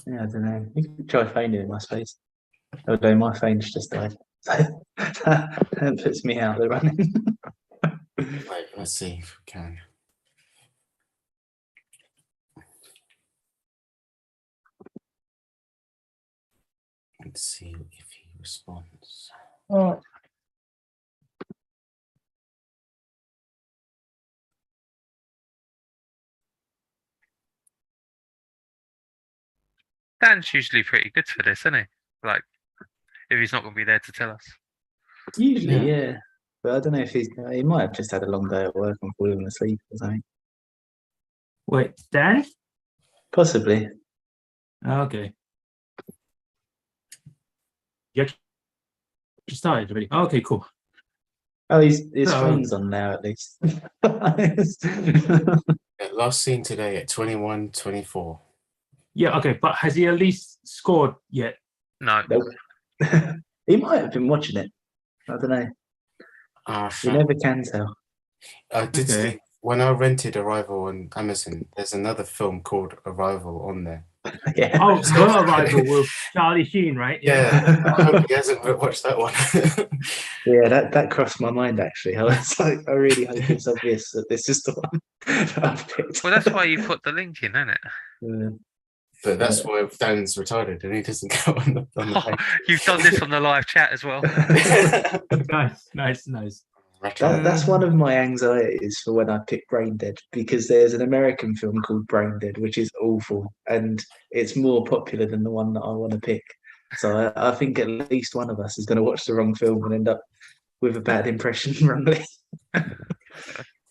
Yeah, I don't know. You can try phoning him, I suppose. Although my phone's just died. So that puts me out of the running. Wait, let's see if we can. Let's see if he responds. Oh. Dan's usually pretty good for this, isn't he? Like, if he's not going to be there to tell us. Usually, yeah. But I don't know if he might have just had a long day at work and fallen asleep or something. Wait, Dan? Possibly. Okay. You actually started already. Okay, cool. Oh, his No. phone's on now at least. Yeah, last seen today at 21:24. Yeah, okay, but has he at least scored yet? No. Nope. He might have been watching it. I don't know. You never can tell. I did Okay. see when I rented Arrival on Amazon, there's another film called Arrival on there. Yeah. Oh, The Arrival with Charlie Sheen, right? Yeah, I hope he hasn't watched that one. Yeah, that crossed my mind actually. I was like, I really hope it's obvious that this is the one that I've picked. Well, that's why you put the link in, isn't it? Yeah. But that's why Dan's retarded and he doesn't go on the Oh, you've done this on the live chat as well. Nice. That's one of my anxieties for when I pick Brain Dead, because there's an American film called Brain Dead, which is awful, and it's more popular than the one that I want to pick. So I think at least one of us is going to watch the wrong film and end up with a bad impression wrongly.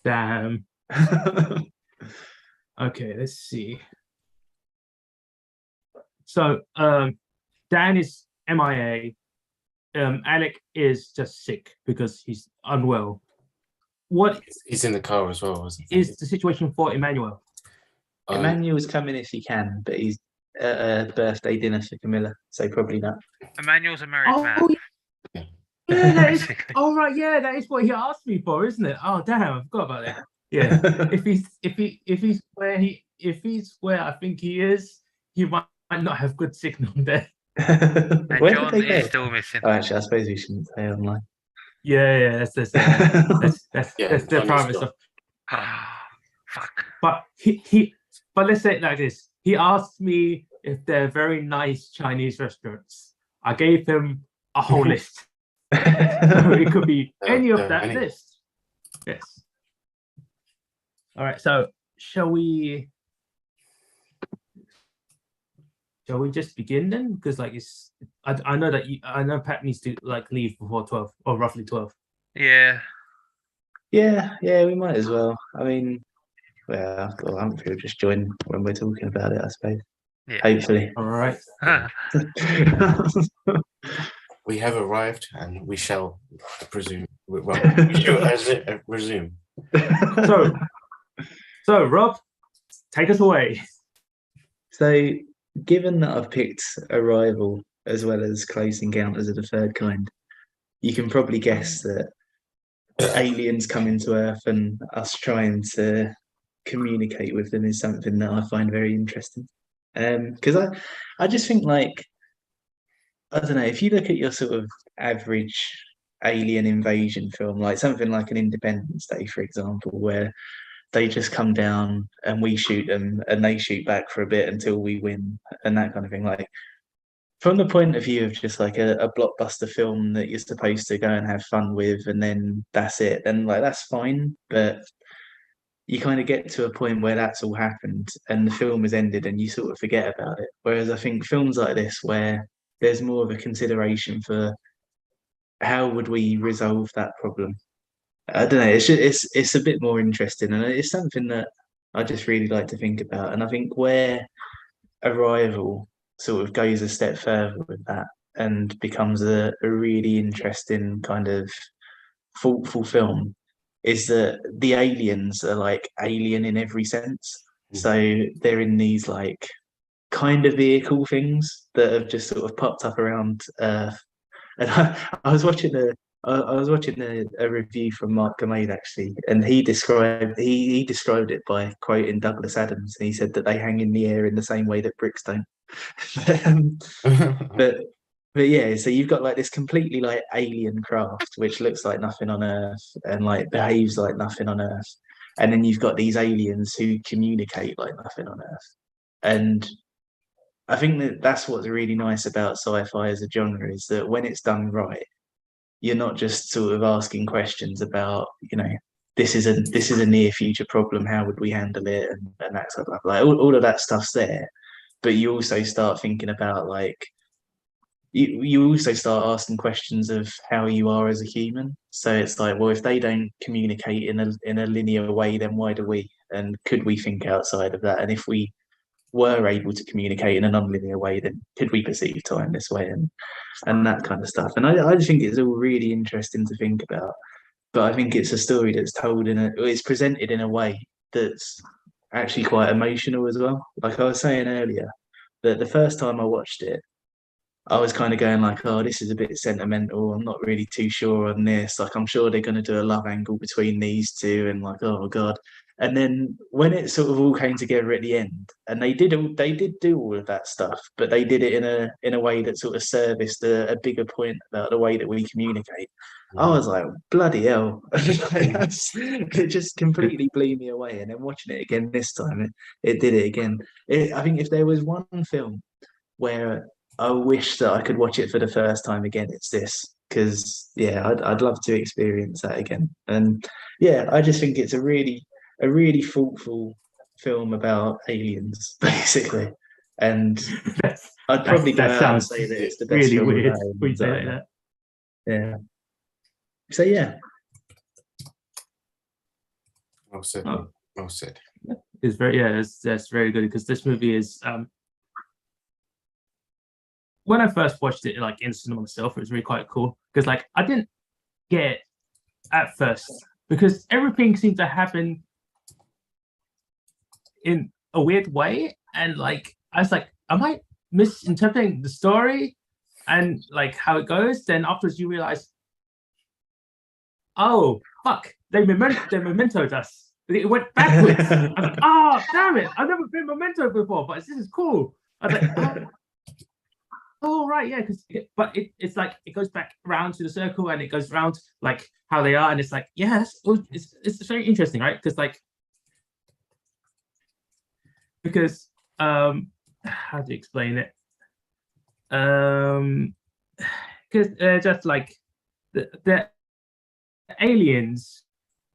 Damn. Okay, let's see. So, Dan is MIA. Alec is just sick because he's unwell. What He's in the car as well, wasn't he? is the situation for Emmanuel? Emmanuel's coming if he can, but he's at a birthday dinner for Camilla, so probably not. Emmanuel's a married man. Yeah, that is. Basically. Oh right, yeah, that is what he asked me for, isn't it? Oh damn, I forgot about that. Yeah, if he's where I think he is, he might not have good signal there. And Where John did they is go? still missing. Oh, actually, I suppose we shouldn't say online. Yeah, that's Yeah, the Johnny's private got- stuff. Ah, fuck. But but let's say it like this. He asked me if they're very nice Chinese restaurants. I gave him a whole list. So it could be any of that any. list. Yes. All right. So shall we just begin then? Because like I know that I know Pat needs to like leave before 12 or roughly 12. Yeah. Yeah, we might as well. I mean, well, Humphrey will just join when we're talking about it, I suppose. Yeah. Hopefully. All right. We have arrived and we shall presume. Well, we shall resume. So Rob, take us away. So, given that I've picked Arrival as well as Close Encounters of the Third Kind, you can probably guess that aliens coming to Earth and us trying to communicate with them is something that I find very interesting. Because I just think, like, I don't know, if you look at your sort of average alien invasion film, like something like an Independence Day, for example, where they just come down and we shoot them and they shoot back for a bit until we win and that kind of thing. Like, from the point of view of just like a blockbuster film that you're supposed to go and have fun with and then that's it, then like that's fine. But you kind of get to a point where that's all happened and the film has ended and you sort of forget about it. Whereas I think films like this, where there's more of a consideration for how would we resolve that problem, I don't know. It's a bit more interesting, and it's something that I just really like to think about. And I think where Arrival sort of goes a step further with that and becomes a really interesting kind of thoughtful film is that the aliens are like alien in every sense. So they're in these like kind of vehicle things that have just sort of popped up around Earth. And I was watching I was watching a review from Mark Gamaid actually, and he described it by quoting Douglas Adams, and he said that they hang in the air in the same way that bricks don't. um, but but yeah, so you've got like this completely like alien craft which looks like nothing on Earth and like behaves like nothing on Earth, and then you've got these aliens who communicate like nothing on Earth, and I think that that's what's really nice about sci-fi as a genre is that when it's done right, you're not just sort of asking questions about, this is a near future problem. How would we handle it, and that sort of stuff. Like all of that stuff's there, but you also start thinking about like you also start asking questions of how you are as a human. So it's like, well, if they don't communicate in a linear way, then why do we? And could we think outside of that? And if we were able to communicate in a non-linear way, then could we perceive time this way and that kind of stuff? And I just think it's all really interesting to think about. But I think it's a story that's told it's presented in a way that's actually quite emotional as well. Like I was saying earlier, that the first time I watched it, I was kind of going like, oh, this is a bit sentimental. I'm not really too sure on this. Like, I'm sure they're going to do a love angle between these two, and like, oh God. And then when it sort of all came together at the end, and they did do all of that stuff, but they did it in a way that sort of serviced a bigger point about the way that we communicate. I was like, bloody hell! It just completely blew me away. And then watching it again this time, it did it again. I think if there was one film where I wish that I could watch it for the first time again, it's this. Because yeah, I'd love to experience that again. And yeah, I just think it's a really thoughtful film about aliens, basically. And That's, I'd probably go that out and sounds say that it's the best really film weird about when you aliens say that it I like know. that. Yeah. So yeah, Well said. Oh. Well said. It's very that's very good because this movie is when I first watched it like in cinema myself, it was really quite cool because like I didn't get it at first because everything seemed to happen in a weird way, and like I was like, am I misinterpreting the story and like how it goes? Then afterwards you realize, oh fuck, they mementoed us. It went backwards. I was like, oh damn it, I've never been memento before, but this is cool. I was like, oh right, yeah, but it's like it goes back around to the circle and it goes around like how they are, and it's like, yeah, it's very interesting, right? Because how to explain it? Because just like the aliens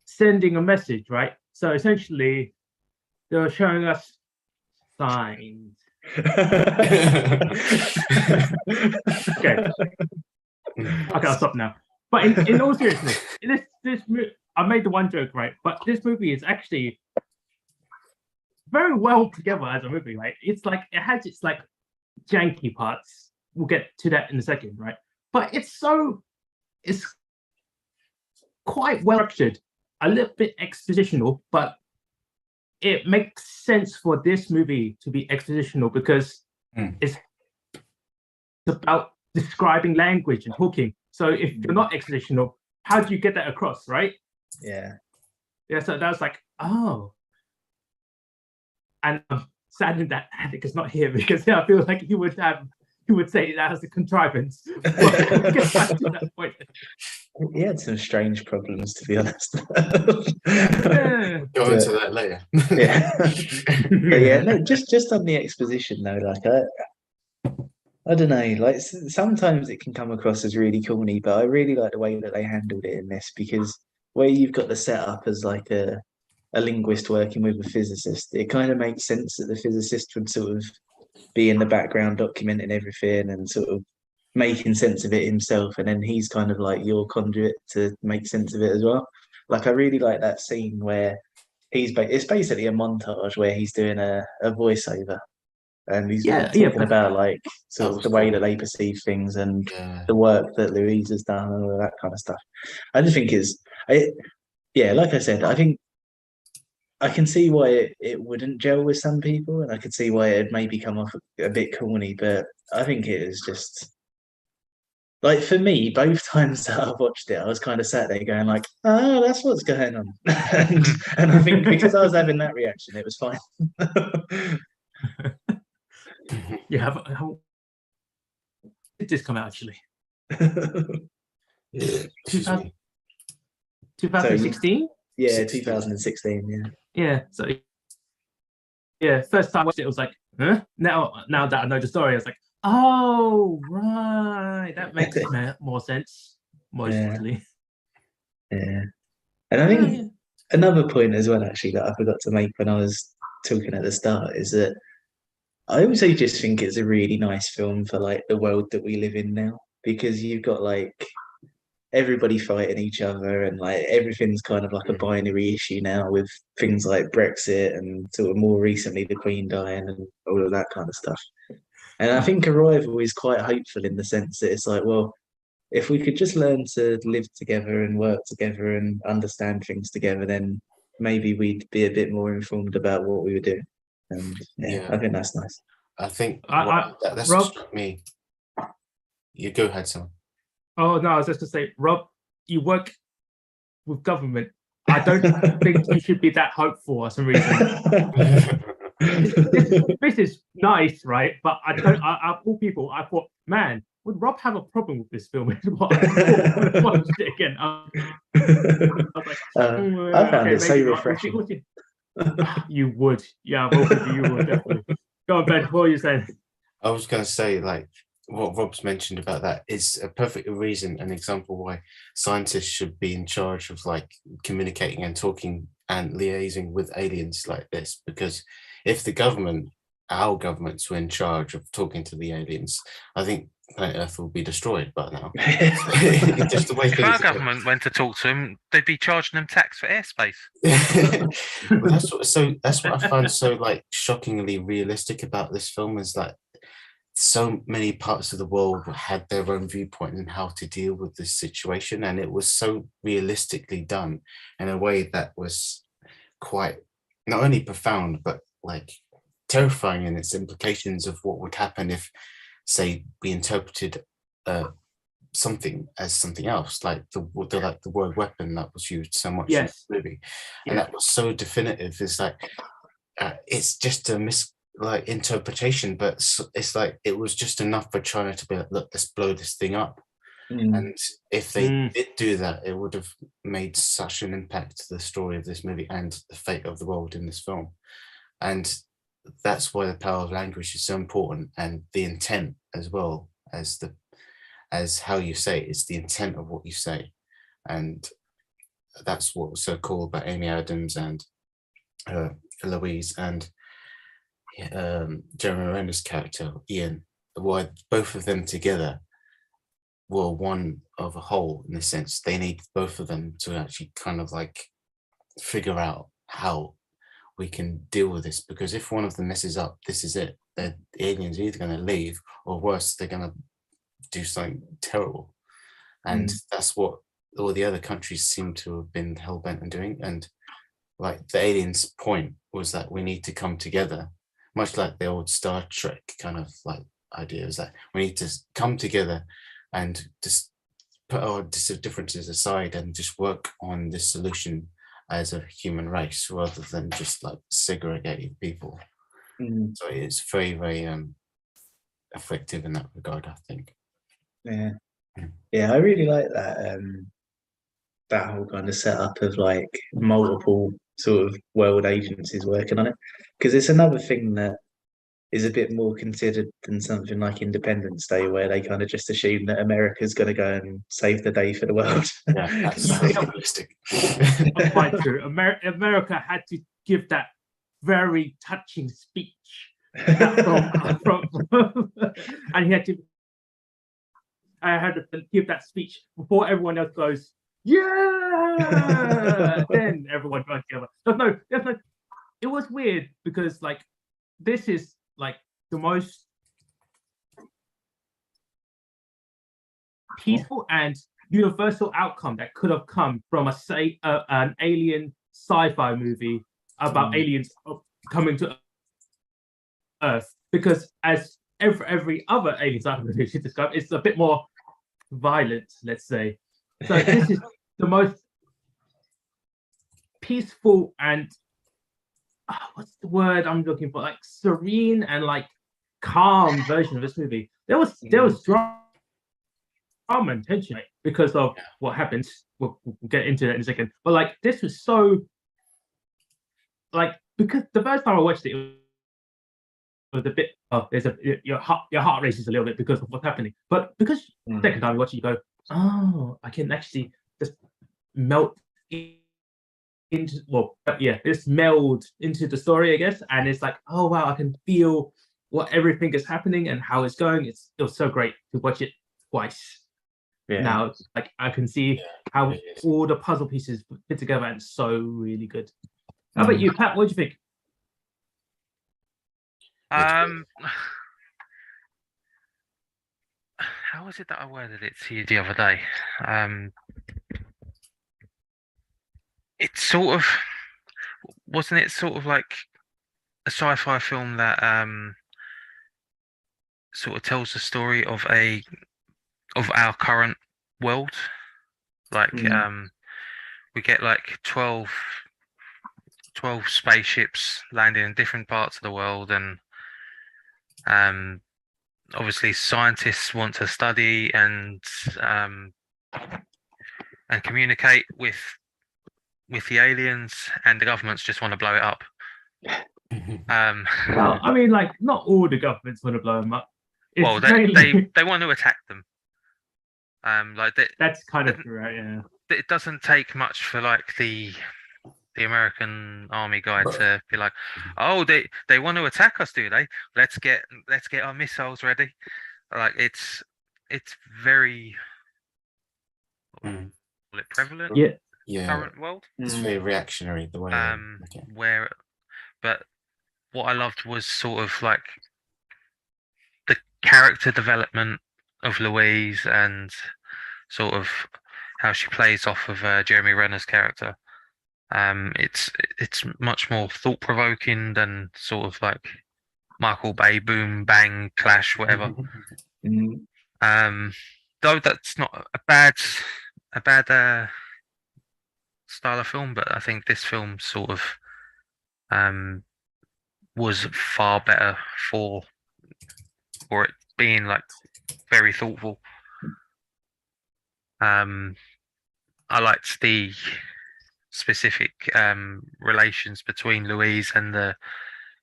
sending a message, right? So essentially, they were showing us signs. Okay, I'll stop now. But in all seriousness, I made the one joke, right? But this movie is actually very well together as a movie, right? It's like it has its like janky parts. We'll get to that in a second, right? But it's quite well structured, a little bit expositional, but it makes sense for this movie to be expositional because it's about describing language and talking. So if you're not expositional, how do you get that across, right? yeah. So that was like, oh. And I'm saddened that Attic is not here because I feel like he would say that as a contrivance. But we'll get back to that point. He had some strange problems, to be honest. Yeah. Go into that later. Yeah. But yeah, no, just on the exposition though, like I don't know, like sometimes it can come across as really corny, but I really like the way that they handled it in this because where you've got the setup as like a linguist working with a physicist, it kind of makes sense that the physicist would sort of be in the background documenting everything and sort of making sense of it himself, and then he's kind of like your conduit to make sense of it as well. Like I really like that scene where it's basically a montage where he's doing a voiceover and he's talking about like sort of the way that they perceive things and the work that Louise has done and all of that kind of stuff. I just think like I said, I think I can see why it wouldn't gel with some people, and I could see why it maybe come off a bit corny, but I think it is just like for me, both times that I've watched it, I was kind of sat there going like, "Oh, that's what's going on," and I think because I was having that reaction, it was fine. Yeah, how did this come out actually? Yeah, excuse me. 2016? Yeah, 16. 2016. Yeah. Yeah. So yeah, first time I watched it, was like, huh? Now that I know the story, I was like, oh right, that makes more sense. Mostly. Yeah. And I Yeah, think yeah. another point as well, actually, that I forgot to make when I was talking at the start is that I also just think it's a really nice film for like the world that we live in now, because you've got like everybody fighting each other and like everything's kind of like a binary issue now with things like Brexit and sort of more recently the Queen dying and all of that kind of stuff. And I think Arrival is quite hopeful in the sense that it's like, well, if we could just learn to live together and work together and understand things together, then maybe we'd be a bit more informed about what we were doing. And yeah, Yeah. I think that's nice. I think that's Rob? what struck me. You go ahead, Sam. Oh no, I was just gonna say, Rob, you work with government. I don't think you should be that hopeful for some reason. This is nice, right? But I all people, I thought, man, would Rob have a problem with this film? I watched it again. I was like, I found it so maybe not. refreshing. You would, yeah, both of you would definitely. Go on, Ben. What are you saying? I was going to say, like, what Rob's mentioned about that is a perfect reason, an example why scientists should be in charge of like communicating and talking and liaising with aliens like this. Because if the government, our governments, were in charge of talking to the aliens, I think planet Earth will be destroyed by now. Just the way If our things are. government went to talk to him, they'd be charging them tax for airspace. Well, that's what I find so like shockingly realistic about this film, is that so many parts of the world had their own viewpoint on how to deal with this situation, and it was so realistically done in a way that was quite not only profound but like terrifying in its implications of what would happen if, say, we interpreted something as something else, like the word weapon that was used so much in the movie, and that was so definitive. It's like it's just a interpretation, but it's like it was just enough for China to be like, look, let's blow this thing up. And if they did do that, it would have made such an impact to the story of this movie and the fate of the world in this film. And that's why the power of language is so important, and the intent as well as how you say it. It's the intent of what you say, and that's what was so cool about Amy Adams and Louise and Jeremy Renner's character Ian, why both of them together were one of a whole, in the sense they need both of them to actually kind of like figure out how we can deal with this, because if one of them messes up, this is it. The aliens are either going to leave, or worse, they're going to do something terrible. And that's what all the other countries seem to have been hell-bent on doing. And like the aliens' point was that we need to come together, much like the old Star Trek kind of like idea, is that we need to come together and just put our differences aside and just work on this solution as a human race, rather than just like segregating people. So it's very, very effective in that regard, I think. Yeah, I really like that that whole kind of setup of like multiple sort of world agencies working on it, because it's another thing that is a bit more considered than something like Independence Day, where they kind of just assume that America's going to go and save the day for the world. Yeah, that's so realistic. Quite true. America had to give that very touching speech from and he had to. I had to give that speech before everyone else goes, yeah. Then everyone goes together. There's no. It was weird because like this is like the most peaceful and universal outcome that could have come from an alien sci-fi movie about aliens coming to Earth, because as every other alien sci-fi movie described, it's a bit more violent, let's say. So this is the most peaceful and what's the word I'm looking for? Like serene and like calm version of this movie. There was drama and tension because of what happens. We'll get into that in a second. But like this was so like because the first time I watched it was a bit there's your heart races a little bit because of what's happening. But because second time you watch it, you go, oh, I can actually just melt into this meld into the story, I guess. And it's like, oh wow, I can feel what everything is happening and how it's going. It was so great to watch it twice. Yeah. Now like I can see how all the puzzle pieces fit together and it's so really good. How about you, Pat? What do you think? How was it that I worded it to you the other day? It's sort of wasn't it sort of like a sci-fi film that sort of tells the story of our current world, like we get like 12 spaceships landing in different parts of the world, and obviously scientists want to study and communicate with the aliens, and the governments just want to blow it up. Well, I mean, like not all the governments want to blow them up. Well, they want to attack them. That's kind of right, yeah. It doesn't take much for like the American army guy to be like, oh, they want to attack us, do they? Let's get our missiles ready. Like it's very prevalent. Current world. It's very reactionary the way. But what I loved was sort of like the character development of Louise and sort of how she plays off of Jeremy Renner's character. It's much more thought provoking than sort of like Michael Bay boom bang clash whatever. Though that's not a bad style of film, but I think this film sort of was far better for it being like very thoughtful. I liked the specific relations between Louise and the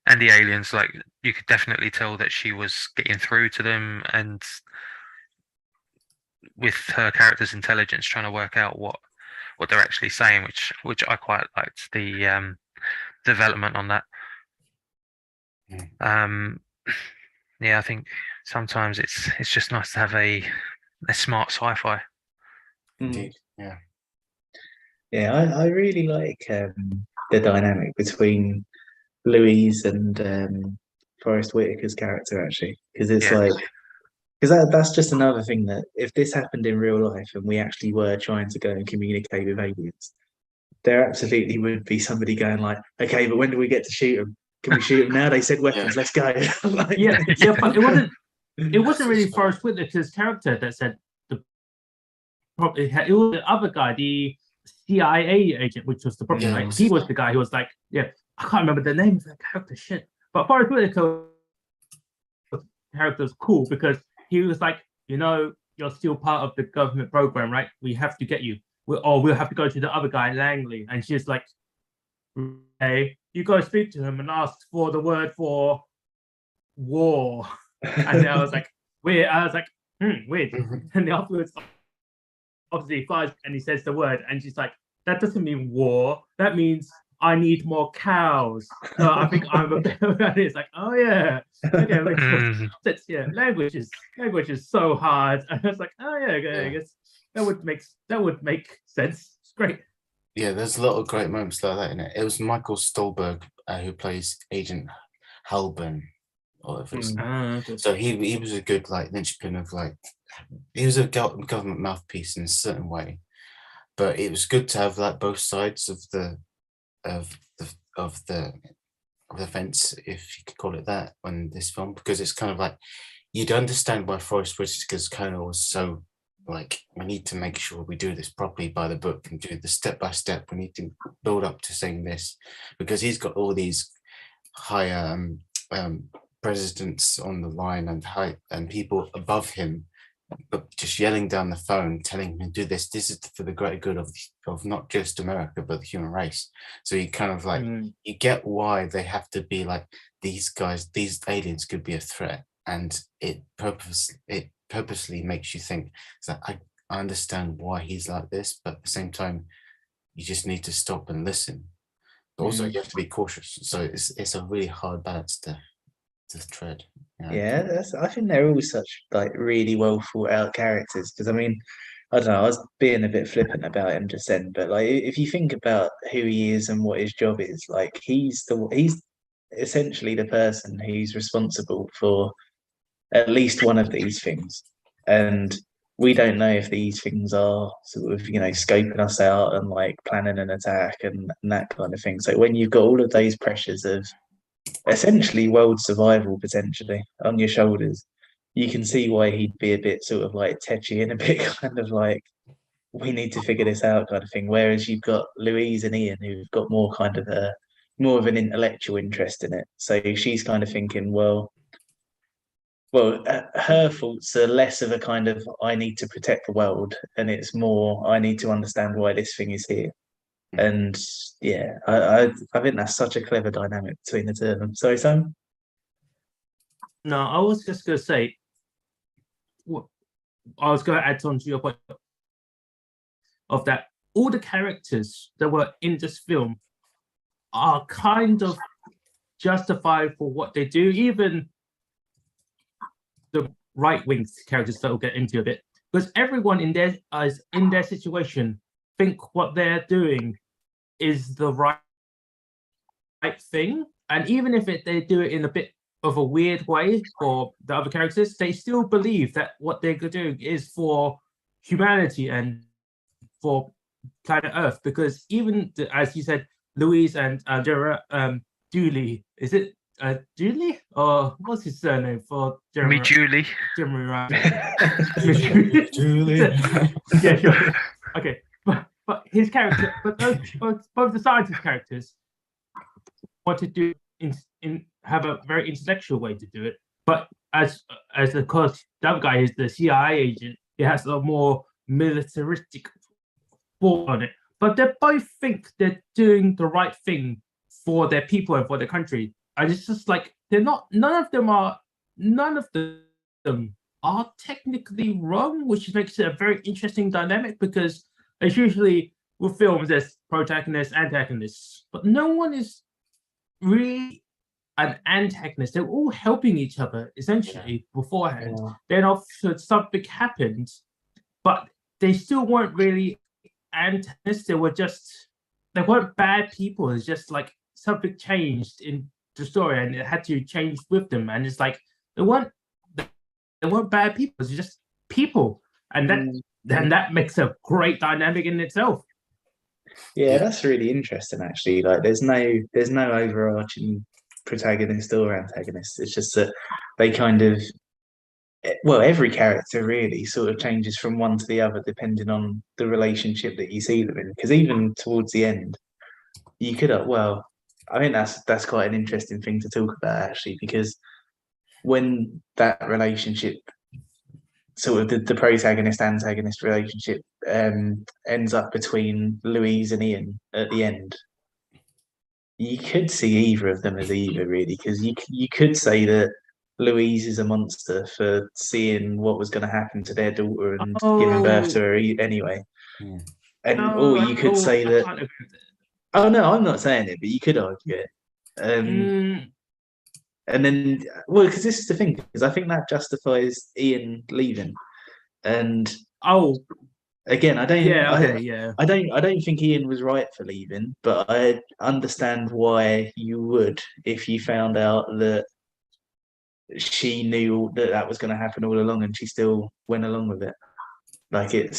aliens. Like you could definitely tell that she was getting through to them, and with her character's intelligence trying to work out what they're actually saying, which I quite liked the development on that. I think sometimes it's just nice to have a smart sci-fi. Indeed, I really like the dynamic between Louise and Forrest Whitaker's character, actually, because it's because that's just another thing that if this happened in real life and we actually were trying to go and communicate with aliens, there absolutely would be somebody going like, okay, but when do we get to shoot them? Can we shoot them now? They said weapons. Let's go. But it wasn't really Forrest Whitaker's character that said it was the other guy, the CIA agent, which was the problem. Right? He was the guy who was like, I can't remember the name of that character. Shit, but Forrest Whitaker character was cool because he was like, you're still part of the government program, right? We have to get you. We'll have to go to the other guy, Langley, and she's like, okay, you go speak to him and ask for the word for war. And I was like, weird. Weird. And afterwards, obviously, he flies and he says the word, and she's like, that doesn't mean war. That means I need more cows. So I think I'm a bit. It's like, oh yeah, okay, language is so hard. And I was like, oh yeah, okay, I guess that would make sense. It's great. Yeah, there's a lot of great moments like that in it. It was Michael Stolberg who plays Agent Halburn. So he was a good like linchpin of like he was a government mouthpiece in a certain way, but it was good to have like both sides of the fence, if you could call it that, on this film, because it's kind of like you'd understand why Forrest Whitaker's Colonel was so like, we need to make sure we do this properly by the book and do the step by step. We need to build up to saying this, because he's got all these higher presidents on the line and people above him, but just yelling down the phone, telling him to do this. This is for the greater good of not just America, but the human race. So you kind of like, you get why they have to be like, these guys, these aliens could be a threat. And it purposely makes you think that I understand why he's like this, but at the same time, you just need to stop and listen. But also you have to be cautious. So it's a really hard balance to tread. Yeah, I think they're all such like really well thought out characters. Because I mean, I don't know, I was being a bit flippant about him just then, but like if you think about who he is and what his job is, like he's essentially the person who's responsible for at least one of these things. And we don't know if these things are sort of, scoping us out and like planning an attack and that kind of thing. So when you've got all of those pressures of essentially world survival potentially on your shoulders, you can see why he'd be a bit sort of like tetchy and a bit kind of like, we need to figure this out kind of thing. Whereas you've got Louise and Ian who've got more of an intellectual interest in it. So she's kind of thinking, well, her thoughts are less of a kind of, I need to protect the world, and it's more, I need to understand why this thing is here. And yeah, I think that's such a clever dynamic between the two of them. Sorry, Sam? No, I was just going to say, I was going to add on to your point of that all the characters that were in this film are kind of justified for what they do, even the right-wing characters that we'll get into a bit, because everyone in their situation think what they're doing is the right thing, and even if they do it in a bit of a weird way for the other characters, they still believe that what they're doing is for humanity and for planet Earth. Because even as you said, Louise and Julie, is it Julie, or what's his surname for Me, Julie. Jeremy Ryan? Julie. Yeah, sure. Okay, but his character, but both the scientist characters want to do have a very intellectual way to do it. But as of course the other guy is the CIA agent, he has a more militaristic thought on it. But they both think they're doing the right thing for their people and for their country. And it's just like they're not. None of them are technically wrong, which makes it a very interesting dynamic, because it's usually with films there's protagonists, antagonists, but no one is really an antagonist. They're all helping each other essentially beforehand. Yeah. Then after something happened, but they still weren't really antagonists. They weren't bad people. It's just like something changed in the story and it had to change with them. And it's like they weren't bad people. It's just people, and that makes a great dynamic in itself. Yeah, that's really interesting actually. Like there's no overarching protagonist or antagonist. It's just that they kind of, well, every character really sort of changes from one to the other depending on the relationship that you see them in. Because even towards the end, you could I think that's quite an interesting thing to talk about actually, because when that relationship, sort of the protagonist antagonist relationship, ends up between Louise and Ian at the end, you could see either of them as evil really, because you could say that Louise is a monster for seeing what was going to happen to their daughter and giving birth to her anyway. Or you could say that. Oh no, I'm not saying it, but you could argue it. And then, well, because this is the thing, because I think that justifies Ian leaving. And again, I don't think Ian was right for leaving, but I understand why you would if you found out that she knew that was going to happen all along, and she still went along with it. Like I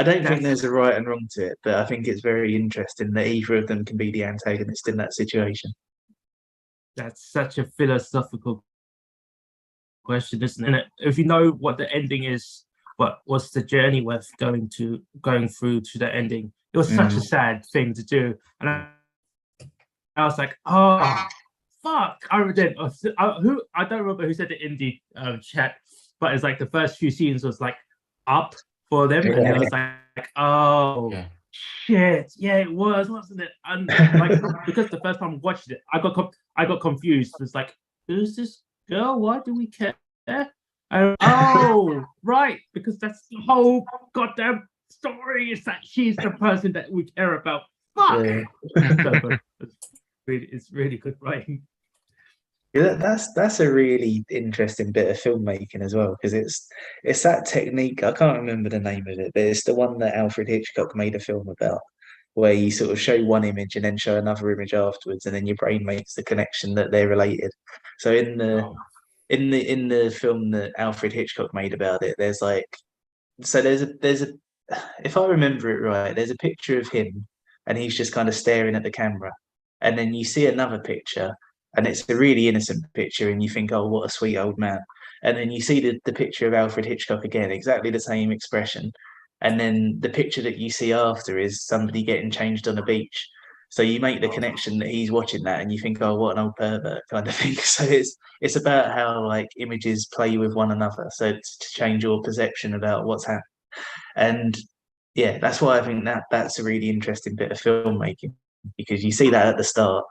don't think there's a right and wrong to it, but I think it's very interesting that either of them can be the antagonist in that situation. That's such a philosophical question, isn't it? If you know what the ending is, what was the journey worth going through to the ending? It was such a sad thing to do, and I was like, oh fuck! I don't remember who said it in the chat, but it's like the first few scenes was like up for them, and I was like, oh. Yeah. Shit, yeah, it was, wasn't it? And like, because the first time I watched it, I got confused. It's like, who's this girl? Why do we care? Oh, right, because that's the whole goddamn story. Is that she's the person that we care about? Fuck. Yeah. It's really good writing. Yeah, that's a really interesting bit of filmmaking as well, because it's that technique. I can't remember the name of it, but it's the one that Alfred Hitchcock made a film about, where you sort of show one image and then show another image afterwards, and then your brain makes the connection that they're related. So in the film that Alfred Hitchcock made about it, there's a if I remember it right, there's a picture of him and he's just kind of staring at the camera, and then you see another picture. And it's a really innocent picture, and you think, oh, what a sweet old man. And then you see the picture of Alfred Hitchcock again, exactly the same expression. And then the picture that you see after is somebody getting changed on a beach. So you make the connection that he's watching that, and you think, oh, what an old pervert kind of thing. So it's about how like images play with one another. So it's to change your perception about what's happening. And yeah, that's why I think that's a really interesting bit of filmmaking, because you see that at the start.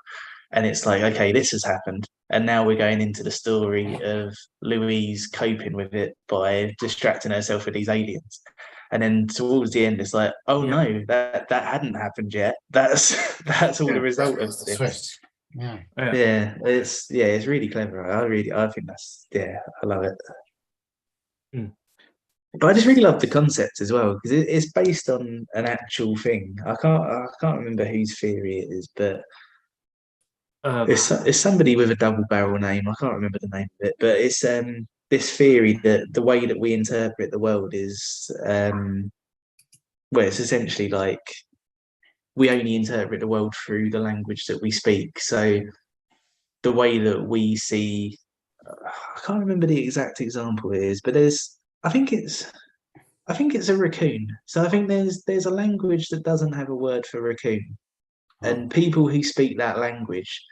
And it's like, okay, this has happened. And now we're going into the story of Louise coping with it by distracting herself with these aliens. And then towards the end, it's like, oh no, that hadn't happened yet. That's all the result of this. Yeah. It's really clever. I think I love it. But I just really love the concept as well, because it's based on an actual thing. I can't remember whose theory it is, but it's somebody with a double barrel name. I can't remember the name of it, but it's this theory that the way that we interpret the world is it's essentially like we only interpret the world through the language that we speak. So the way that we see, I can't remember the exact example it is, but I think it's a raccoon. So I think there's a language that doesn't have a word for raccoon, and people who speak that language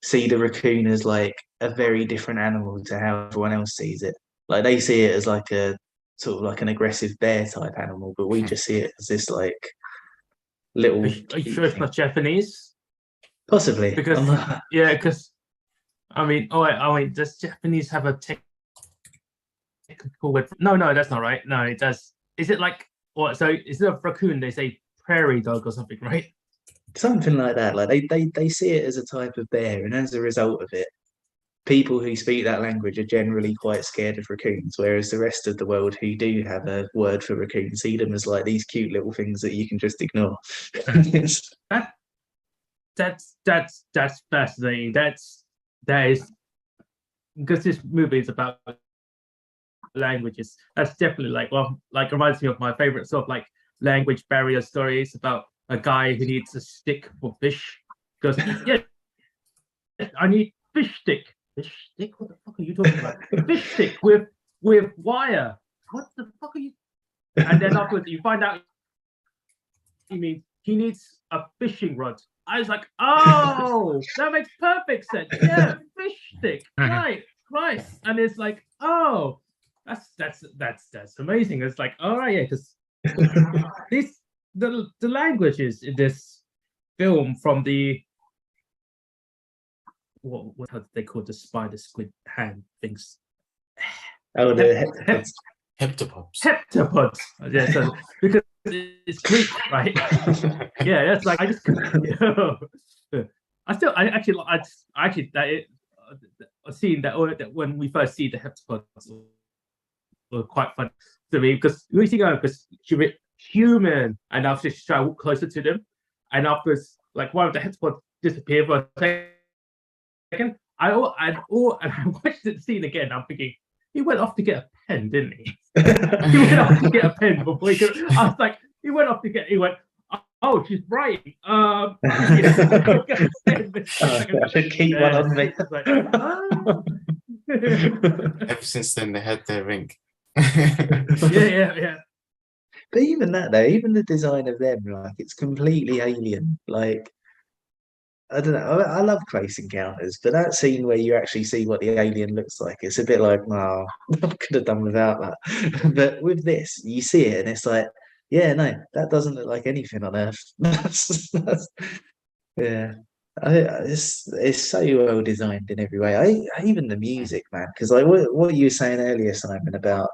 see the raccoon as like a very different animal to how everyone else sees it. Like they see it as like a sort of like an aggressive bear type animal, but we just see it as this like little. Are you sure it's not Japanese? Possibly, because I mean, does Japanese have a technical word? No, that's not right. No, it does. Is it like what? So instead of raccoon, they say prairie dog or something, right? Something like that. Like they see it as a type of bear, and as a result of it, people who speak that language are generally quite scared of raccoons, whereas the rest of the world who do have a word for raccoon see them as like these cute little things that you can just ignore. That's fascinating. That is because this movie is about languages. That's definitely like reminds me of my favorite sort of like language barrier stories about a guy who needs a stick for fish. Because I need fish stick. Fish stick? What the fuck are you talking about? Fish stick with wire. What the fuck are you? And then afterwards you find out he needs a fishing rod. I was like, oh, that makes perfect sense. Yeah, fish stick. Right. And it's like, oh, that's amazing. It's like, all right, yeah, because the languages in this film from the what how they call the spider squid hand things? Oh, the heptapods. Heptapods. Yeah, so because it's Greek, right? Yeah, that's like I actually seeing that when we first see the heptapods were quite fun to me because we see because human, and after she tried to walk closer to them, and afterwards like one of the heptapods disappeared for a second. I watched the scene again. I'm thinking he went off to get a pen, didn't he? He went off to get a pen before he could. I was like, he went off to get. He went. Oh, she's writing. I should keep one on me. Ever since then, they had their ring. yeah. But even that though, even the design of them, like it's completely alien. Like I don't know, I love Close Encounters, but that scene where you actually see what the alien looks like, it's a bit like, no, I could have done without that. But with this, you see it and it's like, yeah, no, that doesn't look like anything on Earth. Yeah. It's so well designed in every way. Even the music, man, because like what you were saying earlier, Simon, about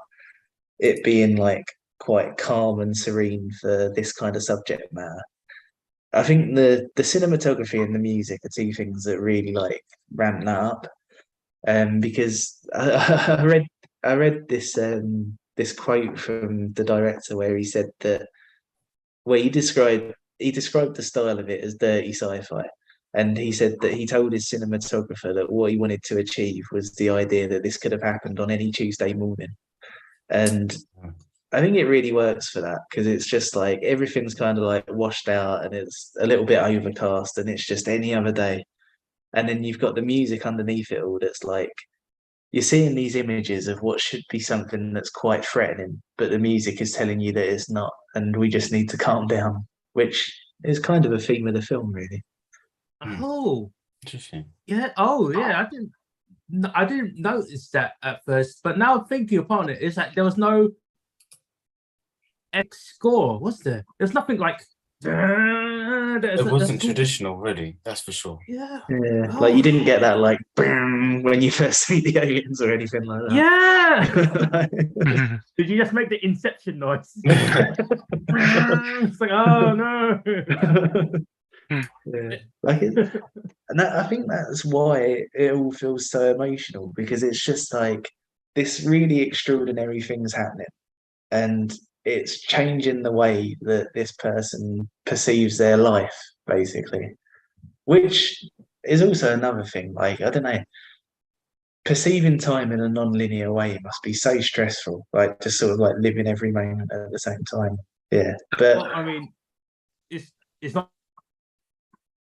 it being like quite calm and serene for this kind of subject matter. I think the cinematography and the music are two things that really like ramp that up. Because I read this quote from the director where he said that where he described the style of it as dirty sci-fi. And he said that he told his cinematographer that what he wanted to achieve was the idea that this could have happened on any Tuesday morning. And I think it really works for that because it's just like everything's kind of like washed out and it's a little bit overcast and it's just any other day. And then you've got the music underneath it all that's like you're seeing these images of what should be something that's quite threatening, but the music is telling you that it's not, and we just need to calm down, which is kind of a theme of the film, really. Oh, Interesting. yeah. Oh, yeah. I didn't notice that at first, but now thinking upon it, is that there was no X score, was there? There's nothing like. It wasn't traditional, really. That's for sure. Yeah. Yeah, Oh. like you didn't get that like bang when you first see the aliens or anything like that. Yeah. Did you just make the Inception noise? It's like, oh no. Yeah, like and I think that's why it all feels so emotional because it's just like this really extraordinary thing's happening, and it's changing the way that this person perceives their life, basically. Which is also another thing. Like I don't know, perceiving time in a non-linear way must be so stressful. Like just sort of like living every moment at the same time. Yeah, but Well, I mean, it's not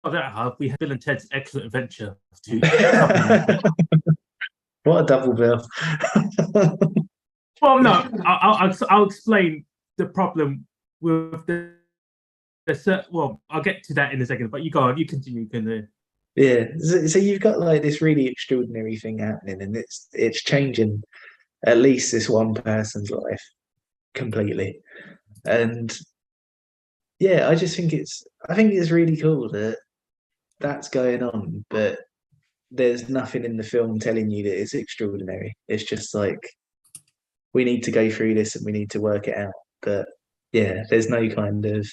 that hard. We have Bill and Ted's Excellent Adventure to what a double bill. Well, no, I'll explain the problem with the well, I'll get to that in a second. But you go on, you continue. Yeah, so you've got like this really extraordinary thing happening, and it's changing at least this one person's life completely. And yeah, I think it's really cool that that's going on, but there's nothing in the film telling you that it's extraordinary. It's just like we need to go through this and we need to work it out. But yeah, there's no kind of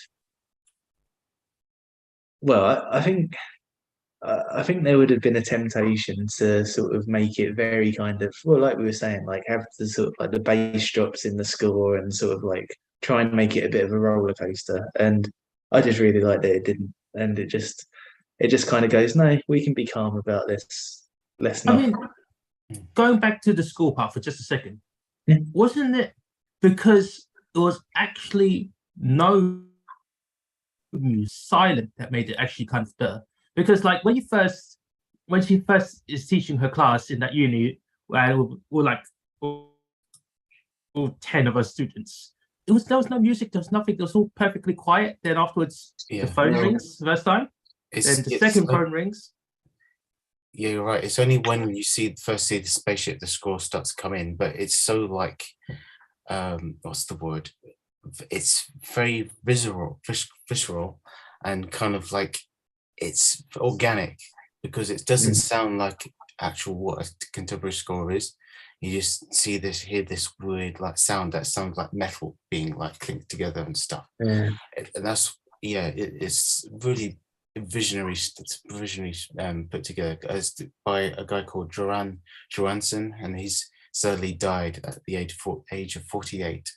well, I think there would have been a temptation to sort of make it very kind of well, like we were saying, like have the sort of like the bass drops in the score and sort of like try and make it a bit of a roller coaster. And I just really like that it didn't, and it just kind of goes, no, we can be calm about this. Let's not. I mean, going back to the school part for just a second, Yeah. wasn't it because it was actually no silent that made it actually kind of better? Because like when she first is teaching her class in that uni, where we're like all 10 of us students, there was no music, there was nothing, it was all perfectly quiet. Then afterwards, the phone rings the first time. Then the second phone rings. Yeah, you're right. It's only when you first see the spaceship, the score starts to come in. But it's so like, what's the word? It's very visceral, and kind of like it's organic because it doesn't sound like actual what a contemporary score is. You just hear this weird like sound that sounds like metal being like clinked together and stuff. Yeah. And that's it's really visionary put together by a guy called Joran Johansson, and he's sadly died at the age of 48.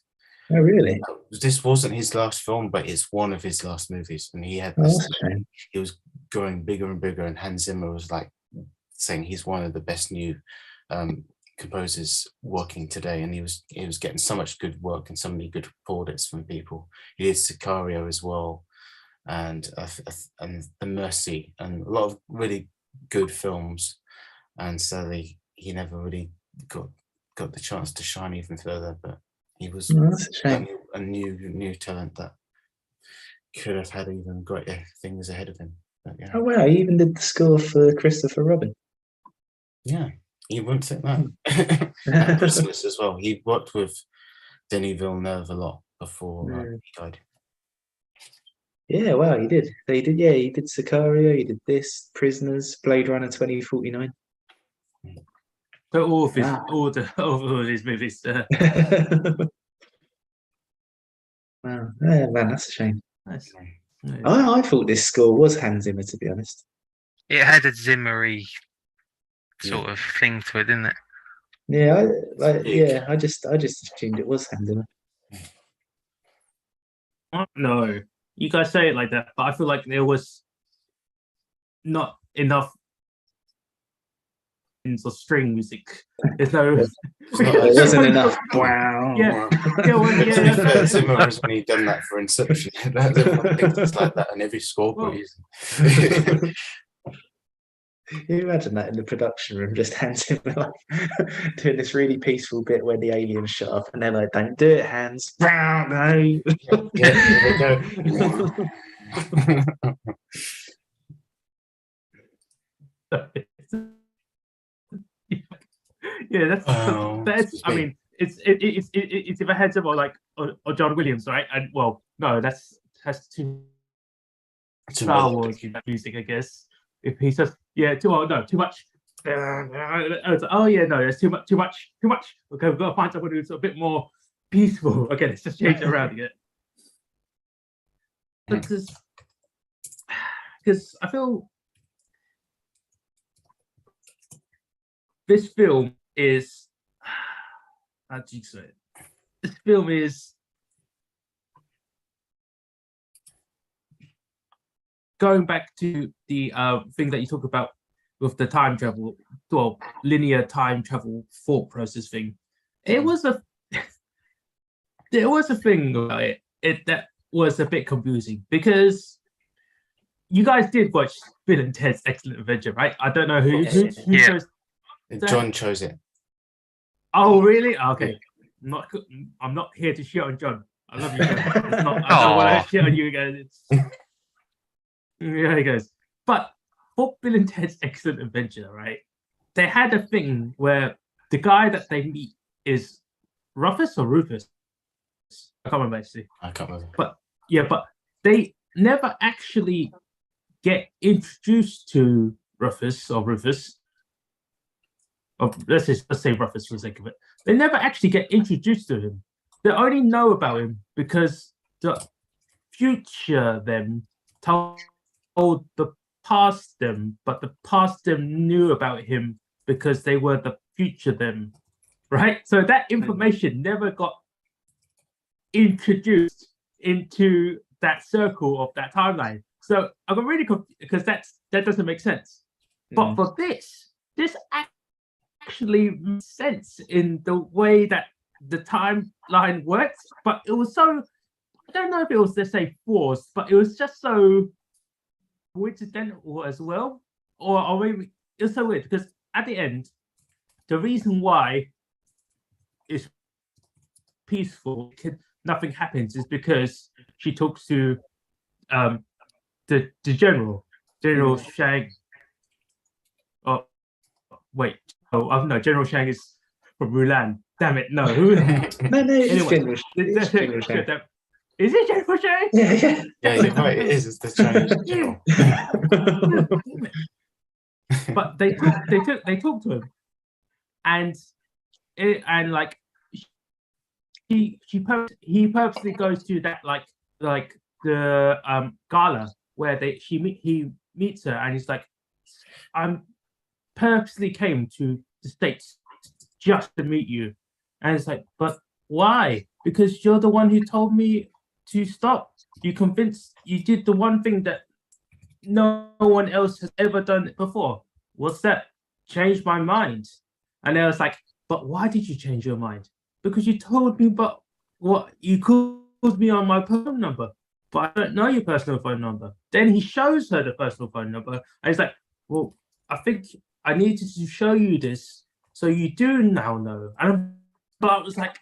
Oh, really? This wasn't his last film, but it's one of his last movies, and he had Oh, this. that's a shame. He was growing bigger and bigger, and Hans Zimmer was like saying he's one of the best new composers working today, and he was getting so much good work and so many good plaudits from people. He did Sicario as well, and The Mercy, and a lot of really good films. And sadly, he never really got the chance to shine even further, but he was That's a shame. a new talent that could have had even greater things ahead of him. But, yeah. Oh wow, he even did the score for Christopher Robin. Yeah, you wouldn't think that. And Christmas as well. He worked with Denis Villeneuve a lot before he died. Yeah, wow, he did. He did. Yeah, he did Sicario. He did this, Prisoners, Blade Runner 2049. So all of his Wow. all of his movies. Wow, yeah, man, that's a shame. Nice. I thought this score was Hans Zimmer, to be honest. It had a Zimmery sort of thing to it, didn't it? Yeah, I just assumed it was Hans Zimmer. No, you guys say it like that, but I feel like there was not enough of string music. There's no. It wasn't enough. Wow. Yeah. To be fair, Zimmer has only done that for Inception. Things like that in every score. Well, Can you imagine that in the production room, just Hans Zimmer like, doing this really peaceful bit where the aliens shut up, and they're like, "Don't do it, Hans." No. Yeah, here we go. Yeah, that's Oh, that's. I mean, it's either Hans Zimmer or John Williams, right? And well, no, that's too Star Wars music, I guess. If he says, yeah, too much. Oh yeah, no, there's too much. Okay, we've got to find someone who's a bit more peaceful. Okay, let's just change it around again. Because I feel this film is, how do you say it? This film is going back to the thing that you talk about with the time travel, well, linear time travel thought process thing. It was there was a thing about it that was a bit confusing, because you guys did watch Bill and Ted's Excellent Adventure, right? I don't know who Yeah. chose. John chose it. Oh, really? Okay. I'm not here to shit on John. I love you, John. It's not, I don't want to shit on you guys. Yeah, he goes. But for Bill and Ted's Excellent Adventure, right? They had a thing where the guy that they meet is Rufus or Rufus. I can't remember actually. I can't remember. But they never actually get introduced to Rufus or Rufus. Or let's say Rufus for the sake of it. They never actually get introduced to him. They only know about him because the future them told the past them, but the past them knew about him because they were the future them, right? So that information never got introduced into that circle of that timeline. So I got really confused because that doesn't make sense. But for this actually makes sense in the way that the timeline works. But it was so, I don't know if it was, let's say, forced, but it was just so coincidental as well, or maybe it's so weird because at the end, the reason why it's peaceful, nothing happens, is because she talks to the General Shang. Oh wait, no, General Shang is from Mulan. Damn it, no. No, it's Anyway, General Shang. Is it General Shang? Yeah. Yeah, you're right. It is. It's the Chinese general. But they talk to him, and like he purposely goes to that like the gala where he meets her, and he's like, I'm purposely came to the States just to meet you. And it's like, but why? Because you're the one who told me to stop. You did the one thing that no one else has ever done before. What's that? Change my mind. And I was like, but why did you change your mind? Because you told me, but what, you called me on my phone number, but I don't know your personal phone number. Then he shows her the personal phone number, and he's like, well, I think I needed to show you this so you do now know. But I was like,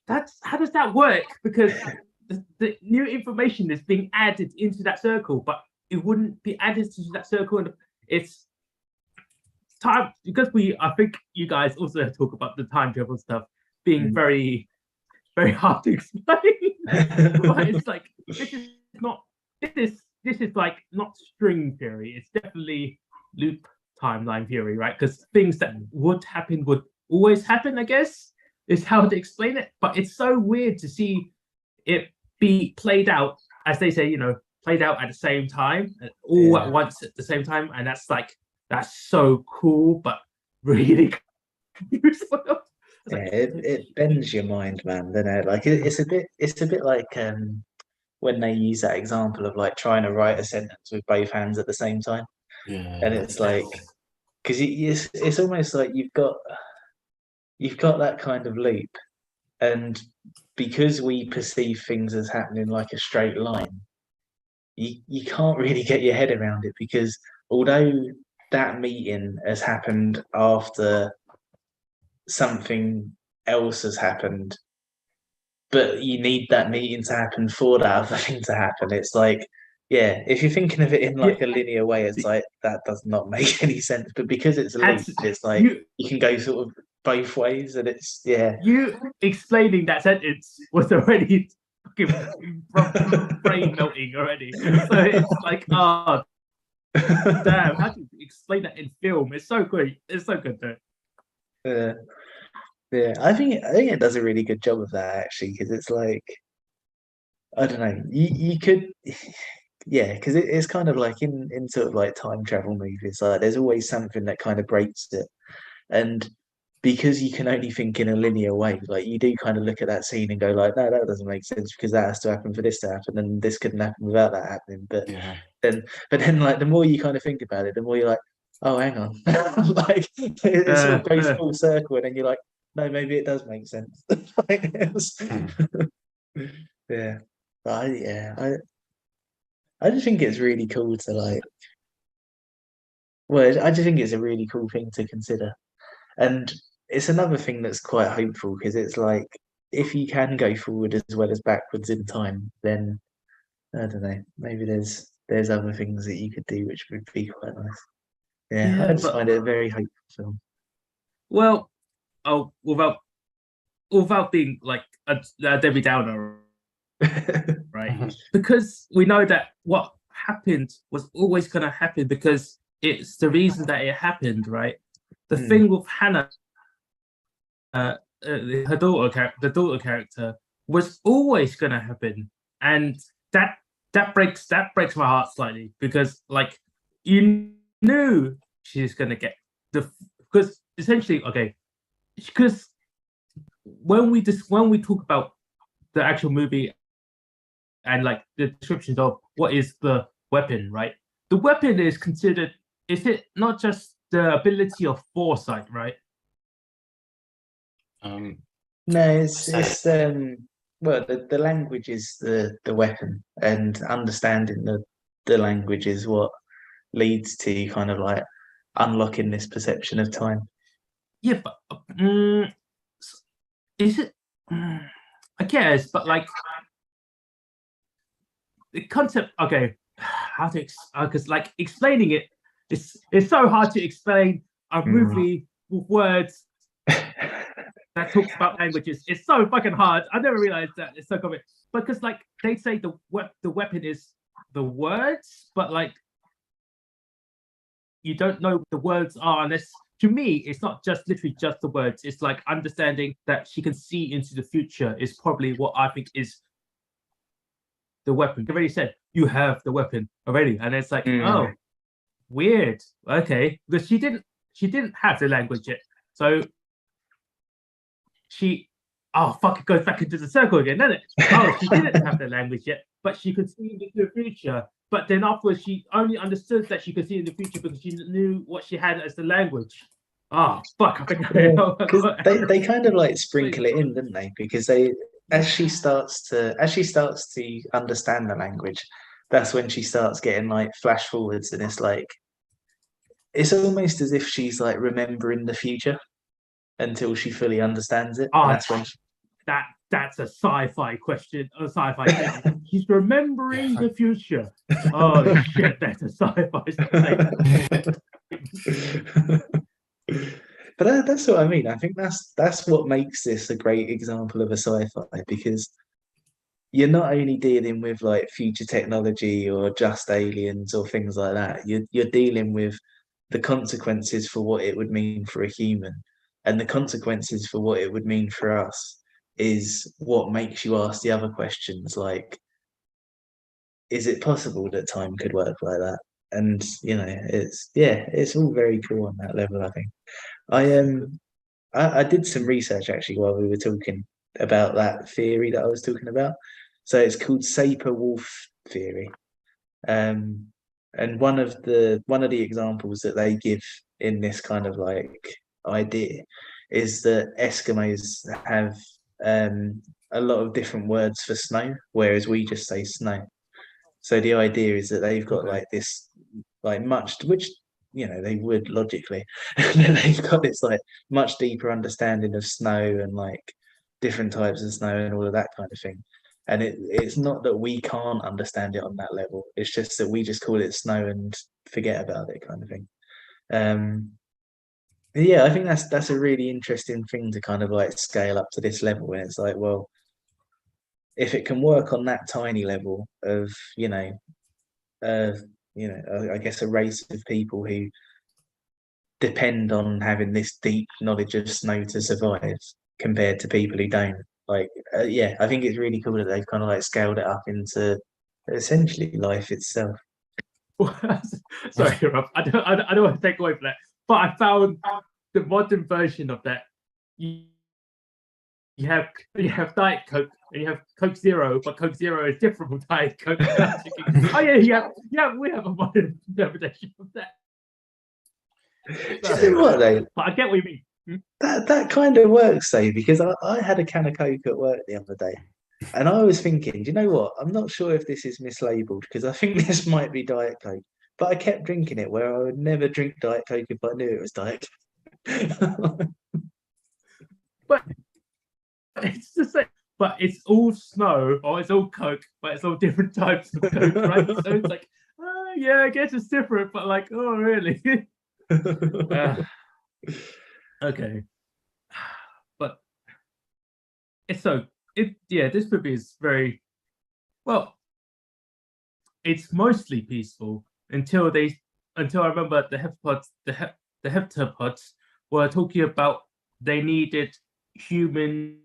that's how does that work? Because the new information is being added into that circle, but it wouldn't be added to that circle. And it's time because I think you guys also talk about the time travel stuff being very, very hard to explain. But it's like this is like not string theory. It's definitely loop timeline theory, right? Because things that would happen would always happen, I guess, is how to explain it. But it's so weird to see it be played out, as they say, played out at the same time, all at once at the same time. And that's so cool, but really useful. Yeah, it bends your mind, man, doesn't it? Like it's a bit like when they use that example of like trying to write a sentence with both hands at the same time. Yeah, And it's like, because it's almost like you've got that kind of loop, and because we perceive things as happening like a straight line, you can't really get your head around it, because although that meeting has happened after something else has happened, but you need that meeting to happen for that other thing to happen. It's like, yeah, if you're thinking of it in like a linear way, it's like that does not make any sense. But because it's a loop, it's like you can go sort of both ways, and it's You explaining that sentence was already fucking brain melting already. So it's like, oh damn, how do you explain that in film? It's so good. It's so good though. Yeah, I think it does a really good job of that, actually, because it's like, I don't know, you could, yeah, because it's kind of like in sort of like time travel movies, like there's always something that kind of breaks it, and because you can only think in a linear way, like you do kind of look at that scene and go like, no, that doesn't make sense, because that has to happen for this to happen, and this couldn't happen without that happening. But then like the more you kind of think about it, the more you're like, oh, hang on, like it sort of goes full circle, and then you're like, no, maybe it does make sense. Yeah, I just think it's really cool to like. Well, I just think it's a really cool thing to consider, and it's another thing that's quite hopeful, because it's like if you can go forward as well as backwards in time, then I don't know, maybe there's other things that you could do which would be quite nice. Yeah, I just find it a very hopeful film. Well, without being like a Debbie Downer, right? Because we know that what happened was always going to happen, because it's the reason that it happened, right? The thing with Hannah, the daughter character, was always going to happen, and that breaks my heart slightly, because like you knew she's going to get because essentially, okay, because when we talk about the actual movie and like the descriptions of what is the weapon, right? The weapon is considered, is it not just the ability of foresight, right? No, it's well, the language is the weapon, and understanding the language is what leads to kind of like unlocking this perception of time. Yeah, but is it? I guess, but like the concept. Okay, how to? Because like explaining it, it's so hard to explain a movie with words that talks about languages. It's so fucking hard. I never realized that it's so common. Because like they say the weapon is the words, but like you don't know what the words are unless, to me, it's not just literally just the words. It's like understanding that she can see into the future is probably what I think is the weapon. You already said you have the weapon already, and it's like, oh, weird. Okay, because she didn't have the language yet, so she, oh fuck, it goes back into the circle again, doesn't it? Oh, she didn't have the language yet, but she could see into the future. But then afterwards, she only understood that she could see in the future because she knew what she had as the language. Oh fuck! I think they kind of like sprinkle it in, didn't they? Because as she starts to understand the language, that's when she starts getting like flash forwards, and it's like it's almost as if she's like remembering the future. until she fully understands it. Oh, And that's when that's a sci-fi question. A sci-fi thing. He's remembering the future. Oh shit, that's a sci-fi thing. But that's what I mean. I think that's what makes this a great example of a sci-fi, because you're not only dealing with like future technology or just aliens or things like that. You're dealing with the consequences for what it would mean for a human, and the consequences for what it would mean for us is what makes you ask the other questions, like, is it possible that time could work like that? And it's all very cool on that level, I think. I did some research actually while we were talking about that theory that I was talking about. So it's called Sapir-Whorf theory. And one of the examples that they give in this kind of like idea is that Eskimos have a lot of different words for snow, whereas we just say snow. So the idea is that they've got like this, like much, which they would logically, they've got this like much deeper understanding of snow and like different types of snow and all of that kind of thing. And it's not that we can't understand it on that level. It's just that we just call it snow and forget about it, kind of thing. Yeah, I think that's a really interesting thing to kind of like scale up to this level. And it's like, well, if it can work on that tiny level of, I guess a race of people who depend on having this deep knowledge of snow to survive compared to people who don't. Like, I think it's really cool that they've kind of like scaled it up into essentially life itself. Sorry, Rob. I don't want to take away from that, but I found the modern version of that. You have Diet Coke and you have Coke Zero, but Coke Zero is different from Diet Coke. Oh yeah, we have a modern interpretation of that. Do you know what though? But I get what you mean. That kind of works though, because I had a can of Coke at work the other day, and I was thinking, do you know what? I'm not sure if this is mislabeled, because I think this might be Diet Coke, but I kept drinking it where I would never drink Diet Coke if I knew it was Diet Coke. But it's the same. But it's all snow, or it's all Coke, but it's all different types of Coke, right? So it's like, yeah, I guess it's different, but like, oh, really? Okay. But this movie is very well. It's mostly peaceful until I remember the heptapods were talking about they needed humans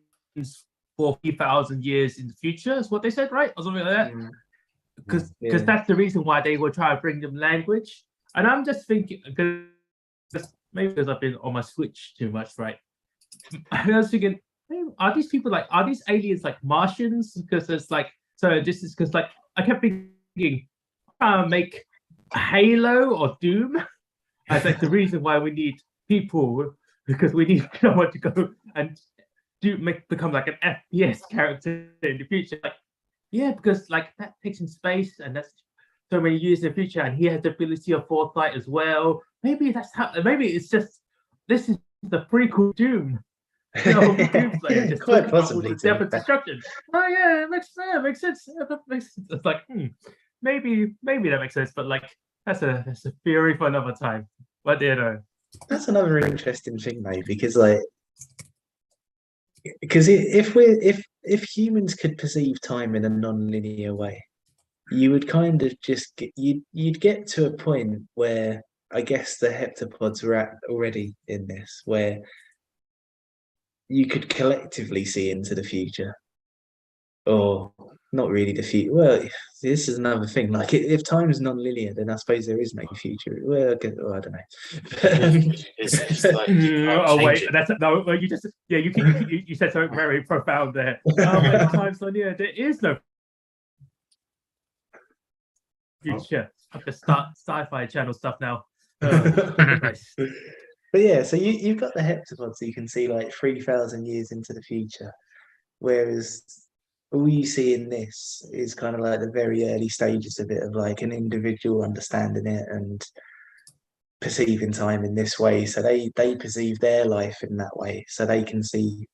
for 3,000 years in the future, is what they said, right? Or something like that. Because that's the reason why they were trying to bring them language. And I'm just thinking, maybe because I've been on my Switch too much, right? I was thinking, are these aliens like Martians? Because it's like, so this is because like I kept thinking, make Halo or Doom as like the reason why we need people, because we need someone to go and become like an FPS character in the future. Like, yeah, because like that takes in space and that's so many years in the future, and he has the ability of foresight as well. Maybe that's how. Maybe it's just this is the prequel Doom. Just quite possibly. Death and destruction. Oh yeah, it makes sense. That makes sense. It's like maybe that makes sense, but like that's a theory for another time. But that's another interesting thing, though, because if humans could perceive time in a non-linear way, you would kind of just you'd get to a point where I guess the heptapods were at already in this, where you could collectively see into the future, or not really the future. Well, this is another thing. Like, if time is non-linear, then I suppose there is no future. Well, I don't know. It's like you said something very profound there. When time's non-linear, there is no future. I have to start sci-fi channel stuff now. Nice. But yeah, so you've got the heptapods, so you can see like 3,000 years into the future, whereas all you see in this is kind of like the very early stages of it, of like an individual understanding it and perceiving time in this way, so they perceive their life in that way, so they can see,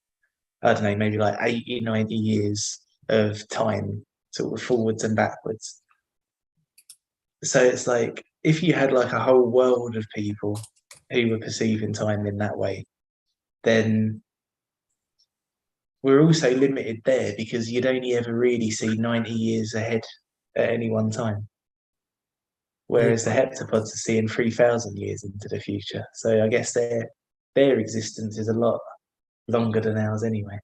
I don't know, maybe like 80, 90 years of time sort of forwards and backwards. So it's like if you had like a whole world of people who were perceiving time in that way, then we're also limited there because you'd only ever really see 90 years ahead at any one time. Whereas the heptapods are seeing 3,000 years into the future. So I guess their existence is a lot longer than ours anyway.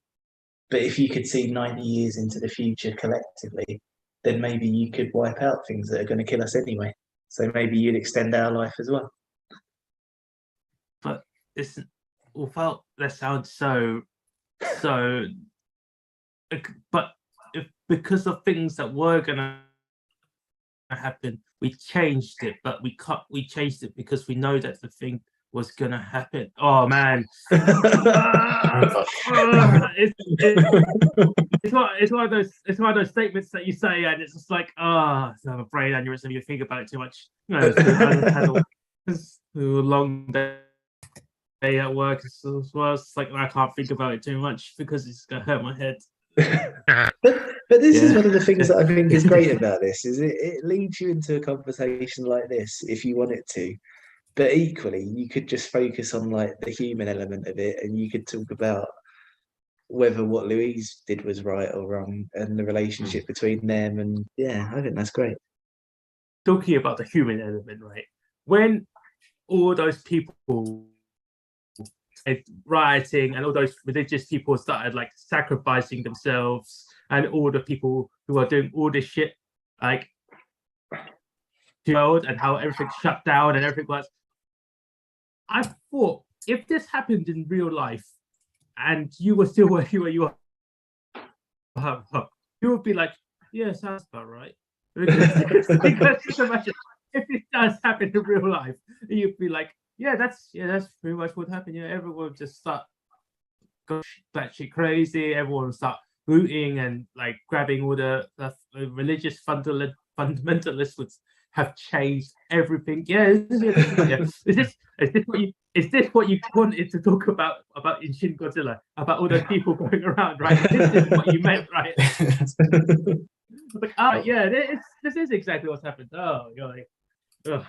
But if you could see 90 years into the future collectively, then maybe you could wipe out things that are going to kill us anyway. So maybe you'd extend our life as well. But it's, without that sounds so, but if because of things that were gonna happen, we changed it, but we changed it because we know that the thing was gonna happen. Oh man. It's one of those statements that you say and it's just like, it's not a brain aneurysm, you think about it too much. You know, it's a long day at work as well. It's like I can't think about it too much because it's gonna hurt my head. But this is one of the things that I think is great about this, is it leads you into a conversation like this if you want it to. But equally, you could just focus on like the human element of it, and you could talk about whether what Louise did was right or wrong, and the relationship between them. And yeah, I think that's great. Talking about the human element, right? When all those people rioting and all those religious people started like sacrificing themselves, and all the people who are doing all this shit, like world and how everything shut down and everything was. I thought if this happened in real life and you were still where you are, you would be like, yeah, sounds about right. Because just imagine if it does happen in real life, you'd be like, that's pretty much what happened. Yeah, everyone would just start going batshit crazy. Everyone would start looting and like grabbing all the religious fundamentalists would have changed everything. Is this what you wanted to talk about in Shin Godzilla? About all those people going around, right? This is what you meant, right? Like, this is exactly what's happened. Oh, you're like, ugh.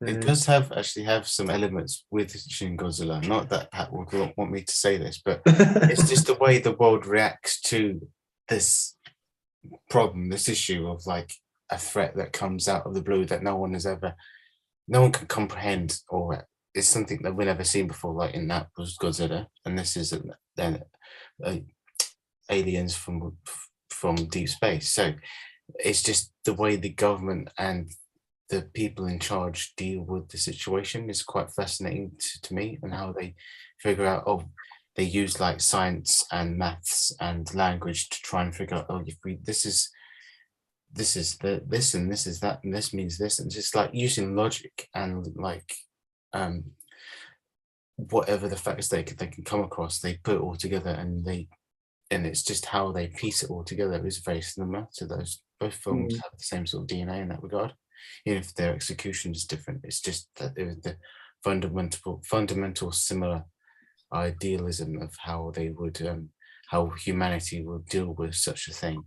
It does actually have some elements with Shin Godzilla. Not that Pat would want me to say this, but it's just the way the world reacts to this problem, this issue of like a threat that comes out of the blue that no one can comprehend, or it's something that we've never seen before. Like in that was Godzilla, and this is then aliens from deep space. So it's just the way the government and the people in charge deal with the situation is quite fascinating to me, and how they figure out, they use like science and maths and language to try and figure out, if this is this and this is that and this means this, and just like using logic and like whatever the facts they can come across, they put it all together, and it's just how they piece it all together is very similar to those. Both films have the same sort of DNA in that regard. Even if their execution is different, it's just that the fundamental similar idealism of how they would how humanity would deal with such a thing.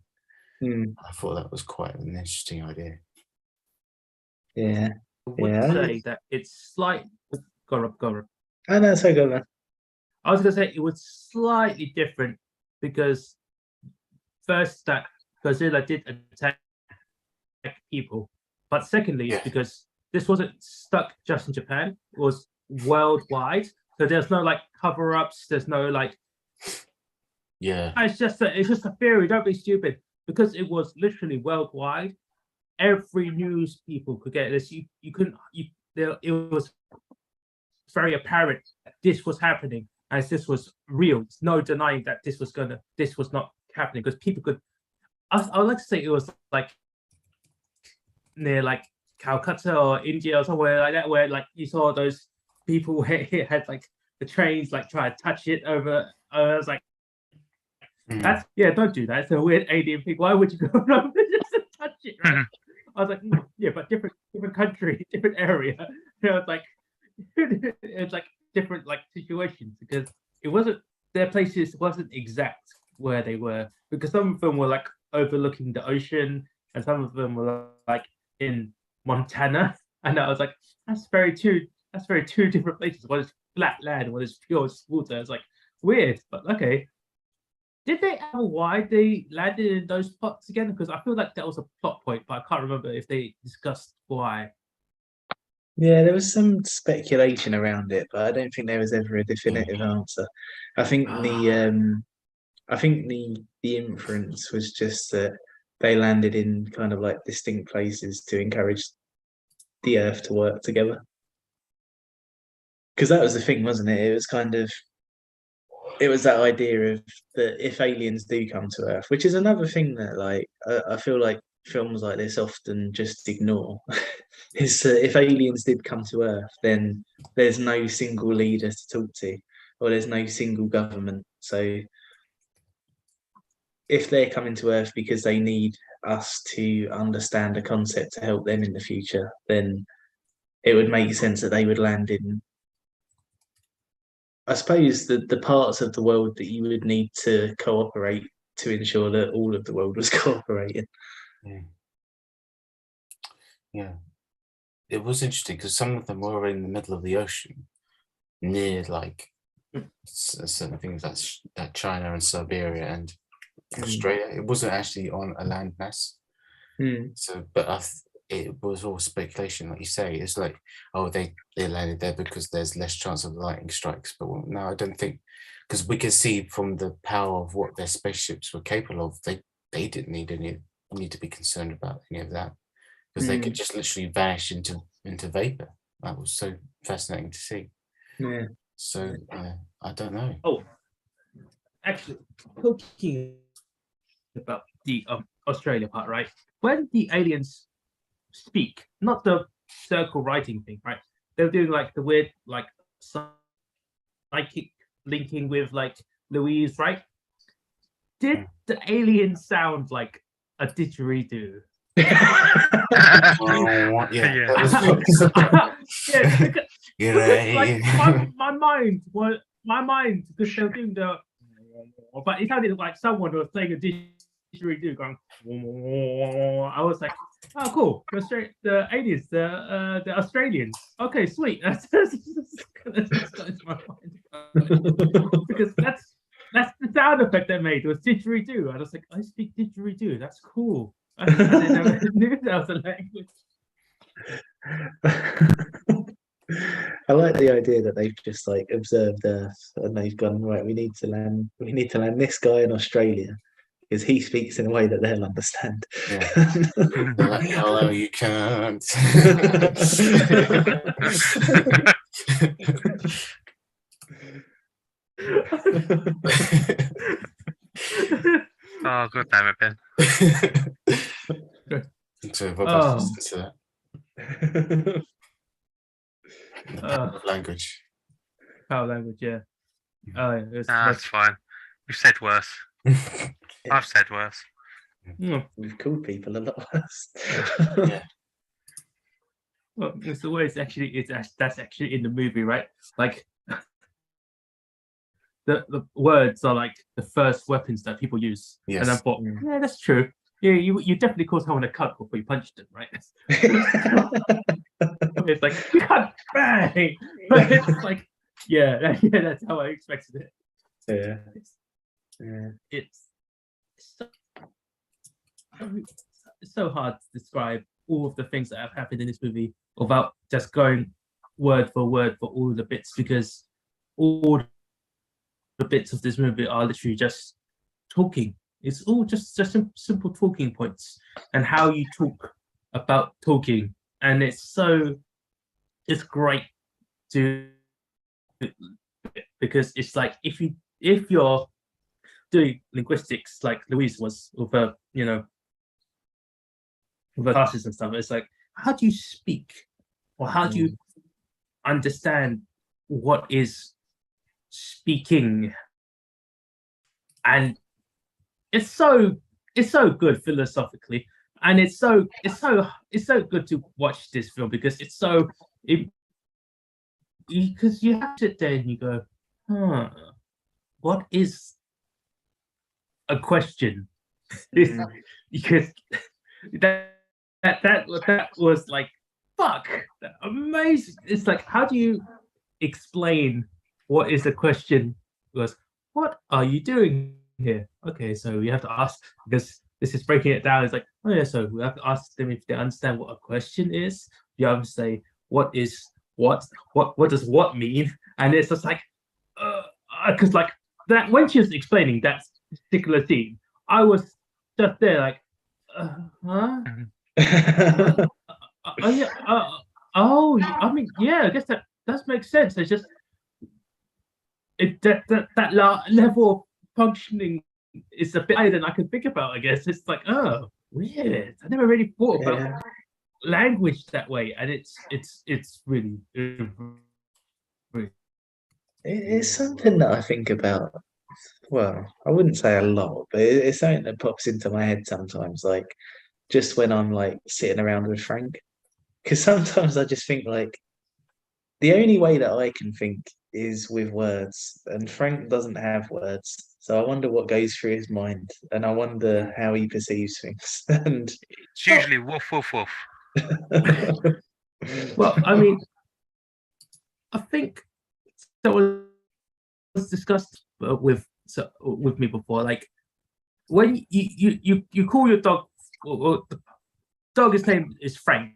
I thought that was quite an interesting idea. Yeah. I would say that it's slightly go on. I know, so go on. I was gonna say it was slightly different because first that Godzilla did attack people, but secondly, because this wasn't stuck just in Japan, it was worldwide. So there's no like cover-ups, there's no like it's just a theory, don't be stupid. Because it was literally worldwide, every news people could get this. It was very apparent that this was happening, as this was real. There's no denying that this was not happening, because people could. I would like to say it was like near like Calcutta or India or somewhere like that, where like you saw those people had like the trains like try to touch it over. I was like, don't do that. It's a weird alien thing. Why would you go around and just touch it? Right? I was like, yeah, but different country, different area. You know, it's like it's like different like situations because it wasn't their places wasn't exact where they were because some of them were like overlooking the ocean and some of them were like in Montana, and I was like, that's very two different places. One is flat land, one is pure water. It's like weird, but okay. Did they ever why they landed in those spots again? Because I feel like that was a plot point, but I can't remember if they discussed why. Yeah, there was some speculation around it, but I don't think there was ever a definitive answer. I think the inference was just that they landed in kind of like distinct places to encourage the Earth to work together. Because that was the thing, wasn't it? It was that idea of that if aliens do come to Earth, which is another thing that like I feel like films like this often just ignore, is that if aliens did come to Earth, then there's no single leader to talk to, or there's no single government. So if they're coming to Earth because they need us to understand a concept to help them in the future, then it would make sense that they would land in, I suppose, the parts of the world that you would need to cooperate to ensure that all of the world was cooperating. Yeah. It was interesting because some of them were in the middle of the ocean, near like certain things that China and Siberia and Australia. It wasn't actually on a landmass. So, but it was all speculation, like you say. It's like, oh, they landed there because there's less chance of lightning strikes. But no, I don't think, because we can see from the power of what their spaceships were capable of, they didn't need to be concerned about any of that because they could just literally vanish into vapor. That was so fascinating to see. Yeah. So I don't know. Oh, actually, talking about the Australia part, right? When the aliens speak, not the circle writing thing, right? They're doing like the weird, like psychic linking with like Louise, right? Did the alien sound like a didgeridoo? Oh, yeah. Yeah. Yeah, because, like my mind, because they're doing but it sounded like someone was playing a didgeridoo going. I was like, oh, cool. The aliens, the Australians. Okay, sweet. That's my mind. Because that's the sound effect they made was didgeridoo. I was like, I speak didgeridoo. That's cool. I didn't knew that was a language. I like the idea that they've just like observed Earth and they've gone, right, we need to land this guy in Australia because he speaks in a way that they'll understand. Yeah. They're like, hello, you can't. Oh, god damn it, Ben. So Rob has to listen to that. Oh. Language. Power language, yeah. That's fine. We've said worse. I've said worse. We've called people a lot worse. Yeah. Well, it's the way that's actually in the movie, right? Like the words are like the first weapons that people use. Yes. And I thought, yeah, that's true. Yeah, you definitely call someone a cunt before you punched them, right? It's like you can't bang, but it's like that's how I expected it. It's so hard to describe all of the things that have happened in this movie without just going word for word for all the bits, because all the bits of this movie are literally just talking. It's all just simple talking points and how you talk about talking, and it's great to, because it's like if you're doing linguistics like Louise was with her, with her classes and stuff, it's like, how do you speak, or how do you understand what is speaking? And it's so good philosophically. and it's so good to watch this film because it's so because you have to sit there and you go, what is a question? Because that was like, fuck, amazing. It's like, how do you explain what is a question? Was, what are you doing here? Okay, so you have to ask, because this is breaking it down. It's like, oh yeah, so we have to ask them if they understand what a question is. You have to say, what is what does what mean? And it's just like, because like that, when she was explaining that particular scene, I was just there like, huh? Yeah, I mean, yeah, I guess that does make sense. It's just that level of functioning is a bit higher than I can think about. I guess it's like, oh, weird. I never really thought about language that way, and it's really. It's something that I think about. Well, I wouldn't say a lot, but it's something that pops into my head sometimes, like just when I'm like sitting around with Frank. Because sometimes I just think like the only way that I can think is with words, and Frank doesn't have words. So I wonder what goes through his mind, and I wonder how he perceives things. And It's usually woof woof woof. well, I mean, I think that was discussed with me before. Like when you call your dog, or the dog's name is Frank.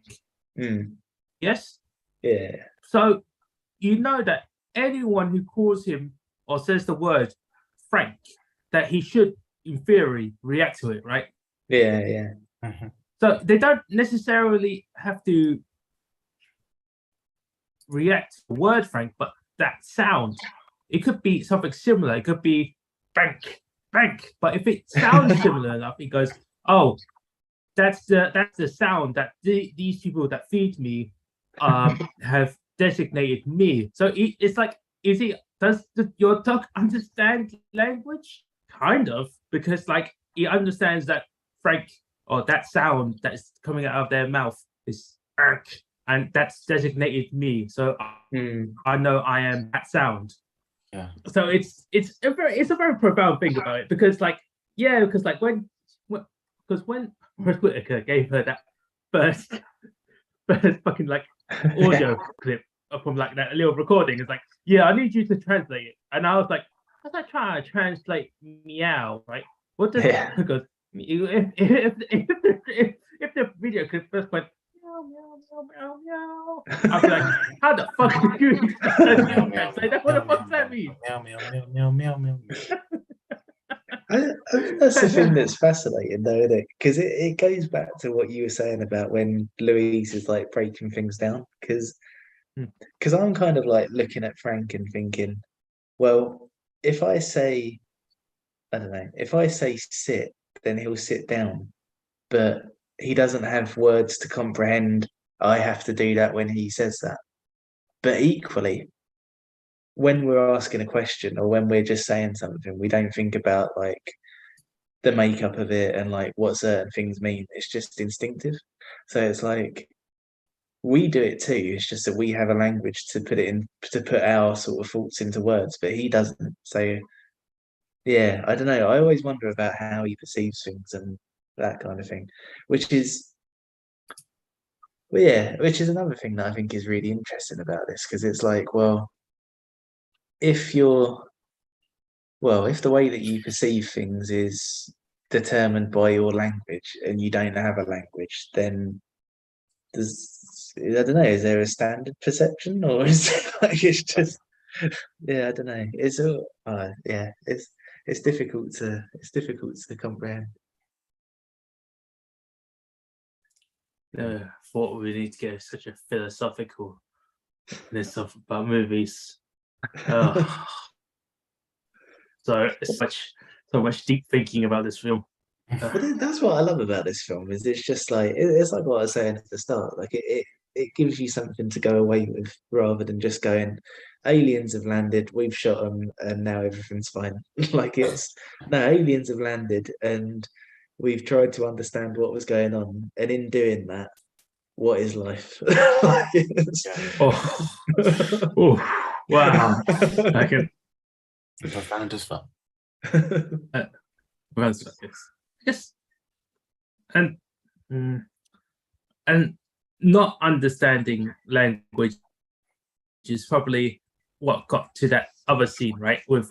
Yes. Yeah. So you know that anyone who calls him or says the word Frank, that he should, in theory, react to it, right? Yeah, yeah. Mm-hmm. So they don't necessarily have to react to the word Frank, but that sound. It could be something similar. It could be Frank, Frank. But if it sounds similar enough, it goes, oh, that's the sound that these people that feed me have designated me. So it's like, does your dog understand language? Kind of, because like he understands that Frank, or that sound that is coming out of their mouth is Frank, and that's designated me. So I know I am that sound. Yeah. So it's a very profound thing about it, because like, yeah, because like when Forest Whitaker gave her that first fucking like audio clip from like that little recording, it's like, yeah, I need you to translate it. And I was like, how's I trying to translate meow, right? What does because if the video clip first went meow meow meow meow meow, I'd be like, how the fuck did you translate that? What the fuck does that mean? Meow meow meow meow meow meow. I think that's the thing that's fascinating, though, isn't it? Because it goes back to what you were saying about when Louise is like breaking things down. Because I'm kind of like looking at Frank and thinking, well, if I say, I don't know, if I say sit, then he'll sit down, but he doesn't have words to comprehend. I have to do that when he says that. But equally, when we're asking a question or when we're just saying something, we don't think about like the makeup of it and like what certain things mean. It's just instinctive. So it's like we do it too. It's just that we have a language to put it in, to put our sort of thoughts into words, but he doesn't. So yeah, I don't know. I always wonder about how he perceives things and that kind of thing, which is another thing that I think is really interesting about this, because it's like, well, if the way that you perceive things is determined by your language and you don't have a language, then I don't know, is there a standard perception, or is it like it's just I don't know. It's all it's difficult to comprehend. Thought we need to get such a philosophical list about movies. So much deep thinking about this film. But that's what I love about this film, is it's just like it's like what I was saying at the start. Like it gives you something to go away with, rather than just going, aliens have landed, we've shot them, and now everything's fine. Like it's no, aliens have landed, and we've tried to understand what was going on, and in doing that, what is life? Oh, oh, wow. I can. Profound as fuck. Runs like this. Yes, and and not understanding language is probably what got to that other scene, right? With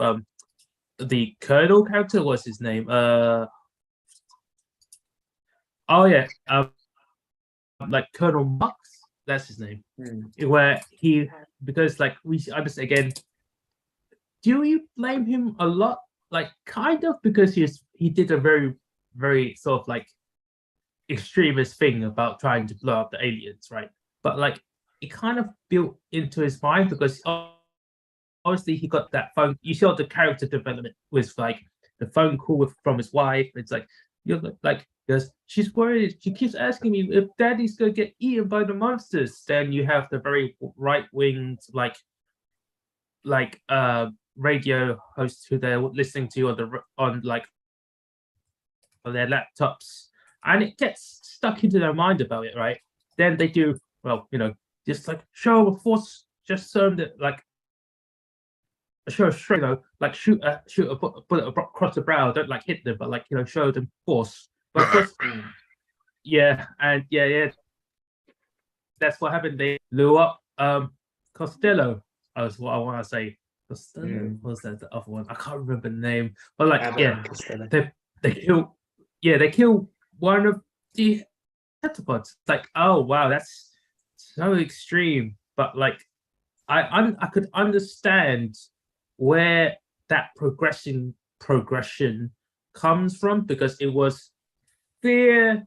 the Colonel character, what's his name? Oh yeah, like Colonel Marx, that's his name. Where he, because like we understand again, do you blame him a lot? Like kind of, because he did a very sort of like extremist thing about trying to blow up the aliens, right? But like it kind of built into his mind because obviously he got that phone. You saw the character development with like the phone call from his wife. It's like you're like because she's worried. She keeps asking me if Daddy's gonna get eaten by the monsters. Then you have the very right winged like radio hosts who they're listening to on their laptops, and it gets stuck into their mind about it, right? Then they do well, just like show a force, just so that like show a straight, like shoot a bullet across the brow. Don't like hit them, but like show them force. But of course, yeah, and yeah, that's what happened. They blew up Costello. That's what I want to say. Costello was that the other one? I can't remember the name. But like Costello. they kill one of the heptapods. Like, oh wow, that's so extreme. But like I could understand where that progression comes from, because it was fear.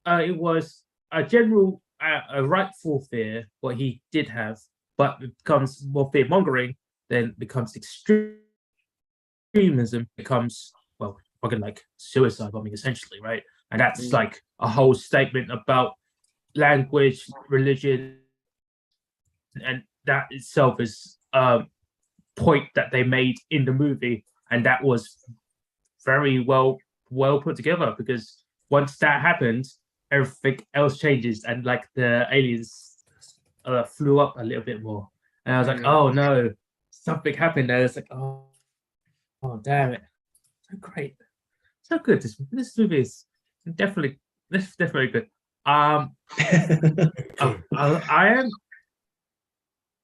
It was a general, a rightful fear, what he did have, but it becomes more fear mongering, then becomes extremism, becomes fucking like suicide bombing essentially, right? And that's like a whole statement about language, religion, and that itself is a point that they made in the movie, and that was very well put together, because once that happened, everything else changes, and like the aliens flew up a little bit more, and I was like, oh no, something happened there. It's like, oh damn it, so great, so good. This movie is definitely good. I am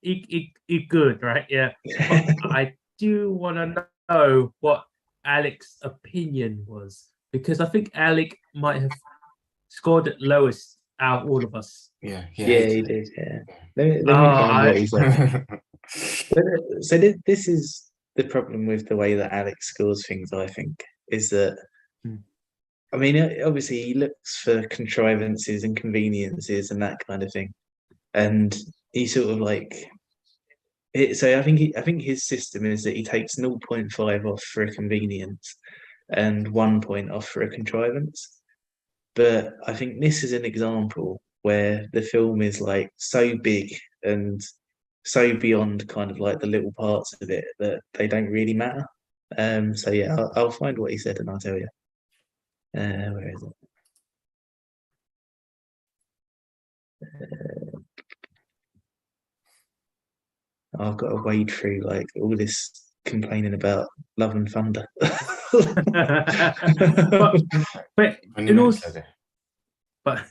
it good, right? Yeah. But I do want to know what Alec's opinion was, because I think Alec might have scored it lowest out of all of us. Yeah, he did. Yeah. Let me find what he said. So this is the problem with the way that Alex scores things, I think, is that I mean, obviously he looks for contrivances and conveniences and that kind of thing, and he sort of like it. So I think his system is that he takes 0.5 off for a convenience and 1 point off for a contrivance. But I think this is an example where the film is like so big and so beyond kind of like the little parts of it that they don't really matter. So yeah, I'll find what he said and I'll tell you. Where is it? I've got to wade through like all this complaining about Love and Thunder. but in all, but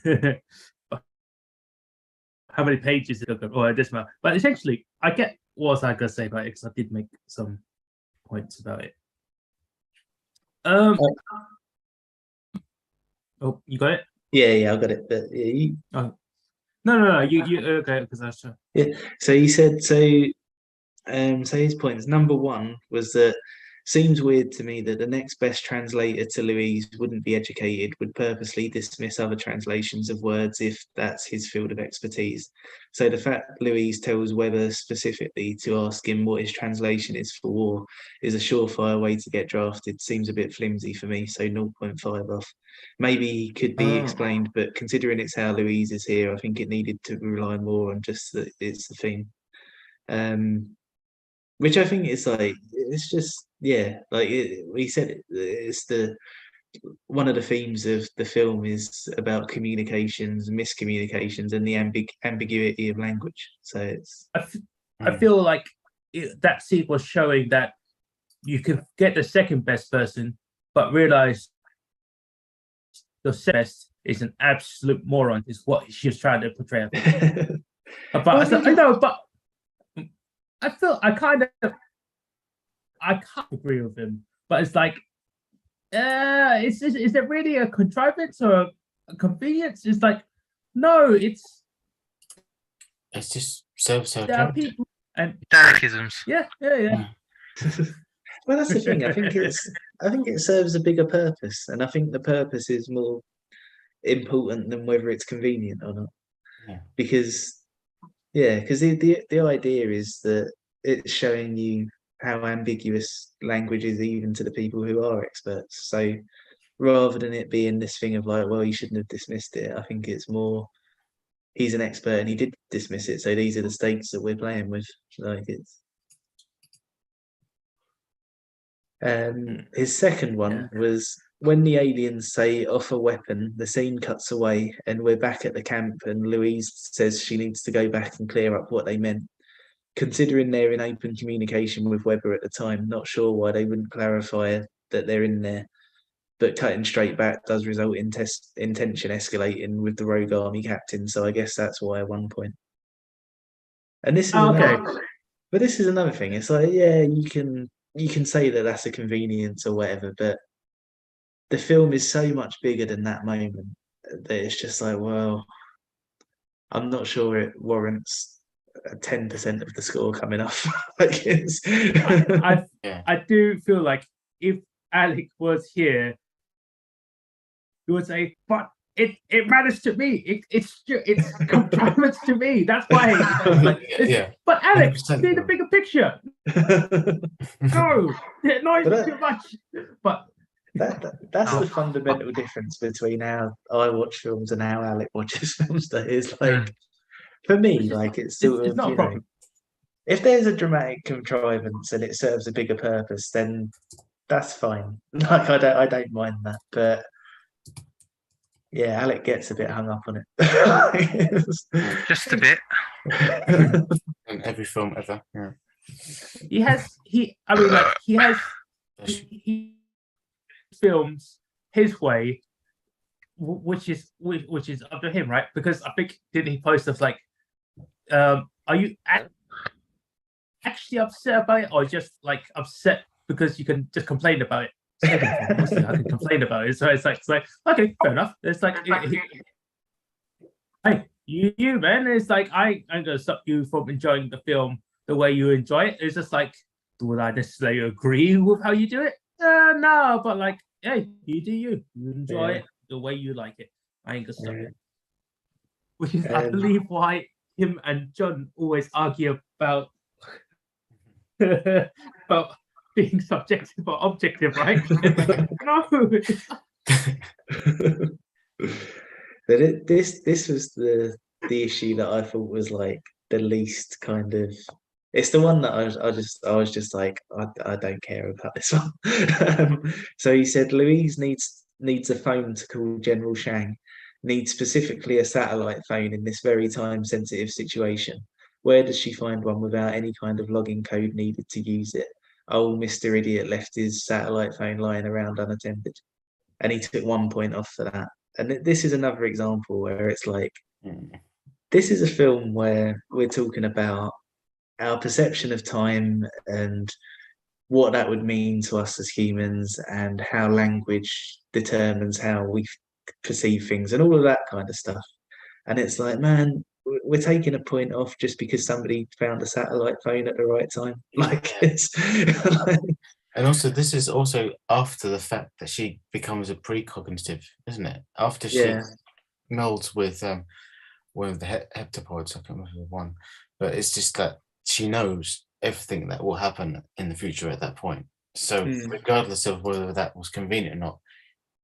how many pages is it? Or this matter? But essentially, I get what I was gonna say about it, because I did make some points about it. Oh, you got it? Yeah, I got it. But No, you okay? Because I was trying. Yeah. So he said so his points. Number one was that seems weird to me that the next best translator to Louise wouldn't be educated, would purposely dismiss other translations of words if that's his field of expertise. So the fact Louise tells Weber specifically to ask him what his translation is for war is a surefire way to get drafted. Seems a bit flimsy for me, so 0.5 off. Maybe could be explained, but considering it's how Louise is here, I think it needed to rely more on just that it's the theme. Which I think is like, it's just, yeah, like he said, it's the one of the themes of the film is about communications, miscommunications, and the ambiguity of language. So it's I feel like that scene was showing that you can get the second best person, but realize the second best is an absolute moron, is what she was trying to portray. But I know, but I feel I can't agree with him. But it's like, is it really a contrivance or a convenience? It's like, no, it's just serves her there are character. people and Dalekisms. yeah. Well, that's the thing. I think it serves a bigger purpose, and I think the purpose is more important than whether it's convenient or not. Yeah. Because the idea is that it's showing you how ambiguous language is, even to the people who are experts. So rather than it being this thing of like, well, you shouldn't have dismissed it, I think it's more, he's an expert and he did dismiss it, so these are the stakes that we're playing with. Like, it's his second one was when the aliens say off a weapon, the scene cuts away and we're back at the camp, and Louise says she needs to go back and clear up what they meant. Considering they're in open communication with Webber at the time, not sure why they wouldn't clarify that they're in there. But cutting straight back does result in tension escalating with the rogue army captain. So I guess that's why at one point. And this is but this is another thing. It's like, yeah, you can say that that's a convenience or whatever, but the film is so much bigger than that moment that it's just like, well, I'm not sure it warrants 10% of the score coming off. I do feel like if Alec was here, he would say, but it matters to me. It's contrivance to me. That's why. But Alec, see the bigger picture. No, it's too much. But that's the fundamental difference between how I watch films and how Alec watches films. That is like, for me, like it's sort of, not a problem. If there's a dramatic contrivance and it serves a bigger purpose, then that's fine. Like I don't mind that, but yeah, Alec gets a bit hung up on it. Just a bit. In every film ever. Yeah. He films his way, which is up to him, right? Because I think, did he post stuff like, are you actually upset about it, or just like upset because you can just complain about it? I can complain about it. So it's like okay, fair enough. It's like, hey, you man. It's like I'm gonna stop you from enjoying the film the way you enjoy it. It's just like, would I necessarily agree with how you do it? No, but like, hey, you do you enjoy it the way you like it. I ain't gonna stop it. Which is, I believe, why him and John always argue about being subjective or objective, right? No. But this was the issue that I thought was like the least kind of. It's the one that I was just like, I don't care about this one. So he said Louise needs a phone to call General Shang, needs specifically a satellite phone in this very time sensitive situation. Where does she find one without any kind of login code needed to use it? Oh, Mr. Idiot left his satellite phone lying around unattended. And he took 1 point off for that. And this is another example where it's like, this is a film where we're talking about our perception of time and what that would mean to us as humans, and how language determines how we perceive things and all of that kind of stuff. And it's like, man, we're taking a point off just because somebody found a satellite phone at the right time. Like, it's and also this is also after the fact that she becomes a precognitive, isn't it? After she melds with one of the heptapods, I can't remember the one, but it's just that she knows everything that will happen in the future at that point. So regardless of whether that was convenient or not,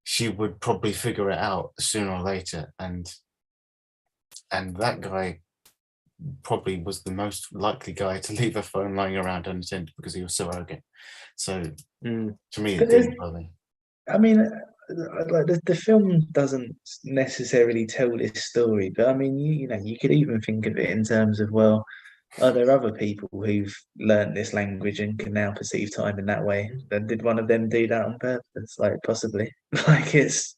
she would probably figure it out sooner or later. And that guy probably was the most likely guy to leave a phone lying around unattended because he was so arrogant. So to me, it didn't bother me. I mean, like the film doesn't necessarily tell this story, but I mean, you know, you could even think of it in terms of, well, are there other people who've learned this language and can now perceive time in that way? Then did one of them do that on purpose? Like possibly. Like it's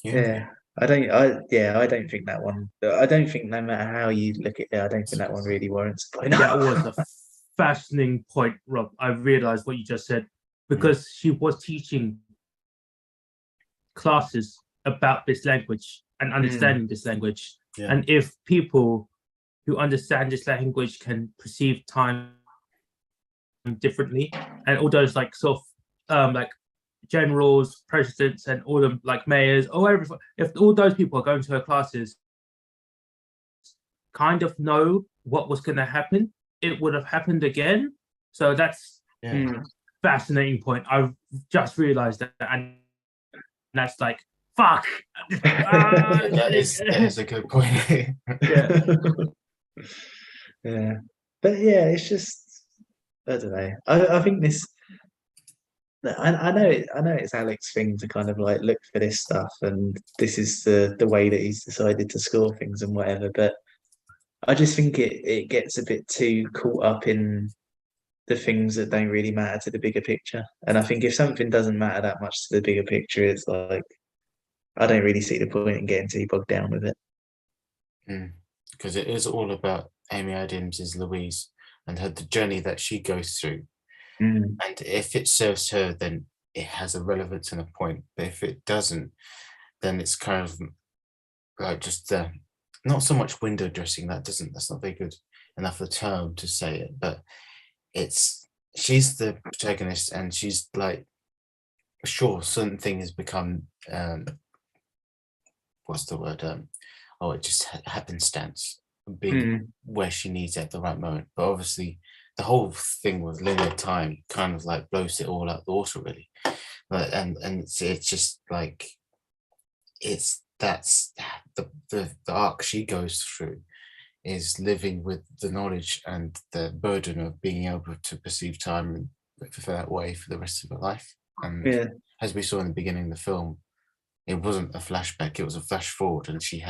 yeah. I don't think that one. I don't think no matter how you look at it, I don't think that one really warrants a point. That was a fascinating point, Rob. I realized what you just said because she was teaching classes about this language and understanding this language. Yeah. And if people who understand this language can perceive time differently, and all those like sort of like generals, presidents, and all them like mayors, or everything, if all those people are going to her classes, kind of know what was going to happen, it would have happened again. So that's fascinating point. I've just realized that, and that's like fuck. That is a good point. Yeah. Yeah, but yeah, it's just I don't know. I think this. I know it's Alex's thing to kind of like look for this stuff, and this is the way that he's decided to score things and whatever. But I just think it gets a bit too caught up in the things that don't really matter to the bigger picture. And I think if something doesn't matter that much to the bigger picture, it's like I don't really see the point in getting too bogged down with it. Because it is all about Amy Adams' Louise and the journey that she goes through. And if it serves her, then it has a relevance and a point. But if it doesn't, then it's kind of like just not so much window dressing. That's not very good enough a term to say it. But she's the protagonist, and she's like, sure, certain things become what's the word? It just happenstance, being where she needs it at the right moment. But obviously, the whole thing with linear time kind of like blows it all out the water, really. And it's just like that's the arc she goes through is living with the knowledge and the burden of being able to perceive time for that way for the rest of her life. And as we saw in the beginning of the film, it wasn't a flashback, it was a flash forward, and she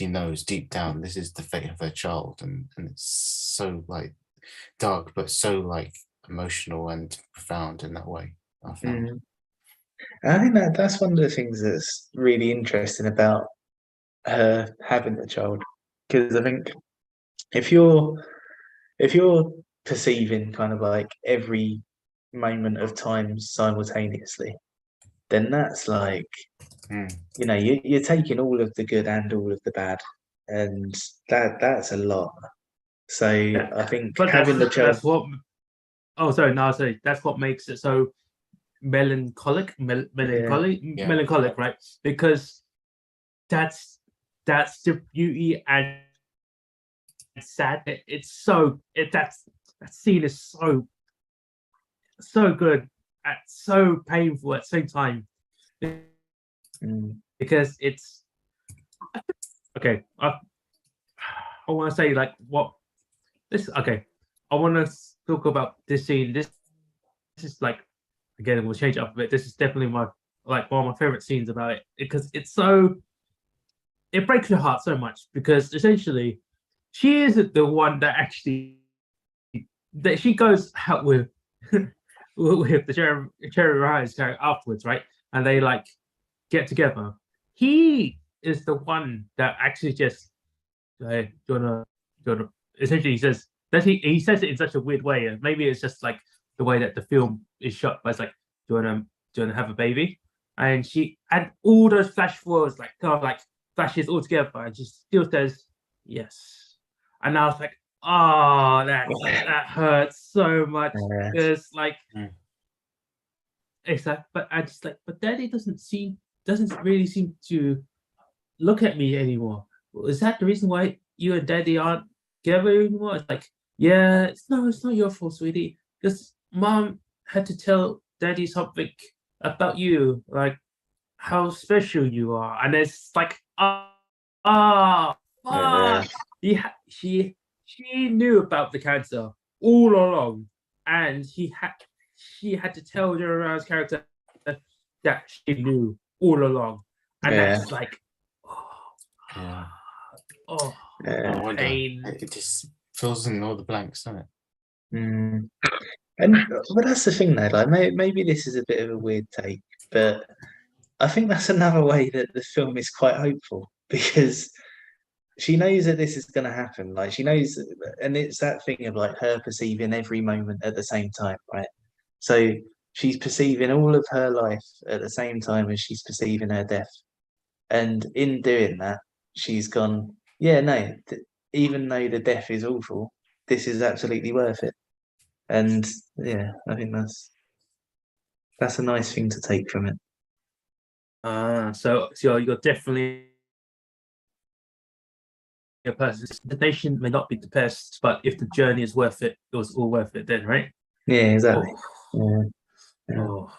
knows deep down this is the fate of her child, and it's so like dark but so like emotional and profound in that way. I think that's one of the things that's really interesting about her having a child, because I think if you're perceiving kind of like every moment of time simultaneously, then that's like you know you're taking all of the good and all of the bad, and that's a lot. So I think having the child. That's what. Oh, sorry. No, sorry. That's what makes it so melancholic, right? Because that's the beauty and sad. It's so that scene is so good, so painful at the same time, because it's okay. I want to say like what this. Okay, I want to talk about this scene. This is like, again, we'll change it up a bit. This is definitely one of my favorite scenes about it, because it breaks your heart so much, because essentially she isn't the one that she goes out with with the Cherry Rise character afterwards, right? And they like get together. He is the one that actually just do you wanna essentially he says it in such a weird way, and maybe it's just like the way that the film is shot, but it's like, do you wanna have a baby? And all those flash forwards, like kind of like flashes all together, and she still says yes. And I was like, oh, that hurts so much, because like it's like, but I just like, but Daddy doesn't really seem to look at me anymore. Is that the reason why you and Daddy aren't together anymore? It's like, yeah, it's not your fault, sweetie, because Mom had to tell Daddy something about you, like how special you are. And it's like, she knew about the cancer all along, and she had to tell Jeremiah's character that she knew all along, and Yeah. that's like, Yeah. oh, I wonder. pain. It just fills in all the blanks, doesn't it? Mm. And but that's the thing though, like maybe this is a bit of a weird take, but I think that's another way that the film is quite hopeful because she knows that this is going to happen. Like she knows, and it's that thing of like her perceiving every moment at the same time, right? So she's perceiving all of her life at the same time as she's perceiving her death, and in doing that, she's gone, yeah, no, even though the death is awful, this is absolutely worth it. And yeah, I think that's a nice thing to take from it. So you're definitely a person. The destination may not be the best, but if the journey is worth it, it was all worth it then, right? Yeah, exactly. Oh, Yeah. oh,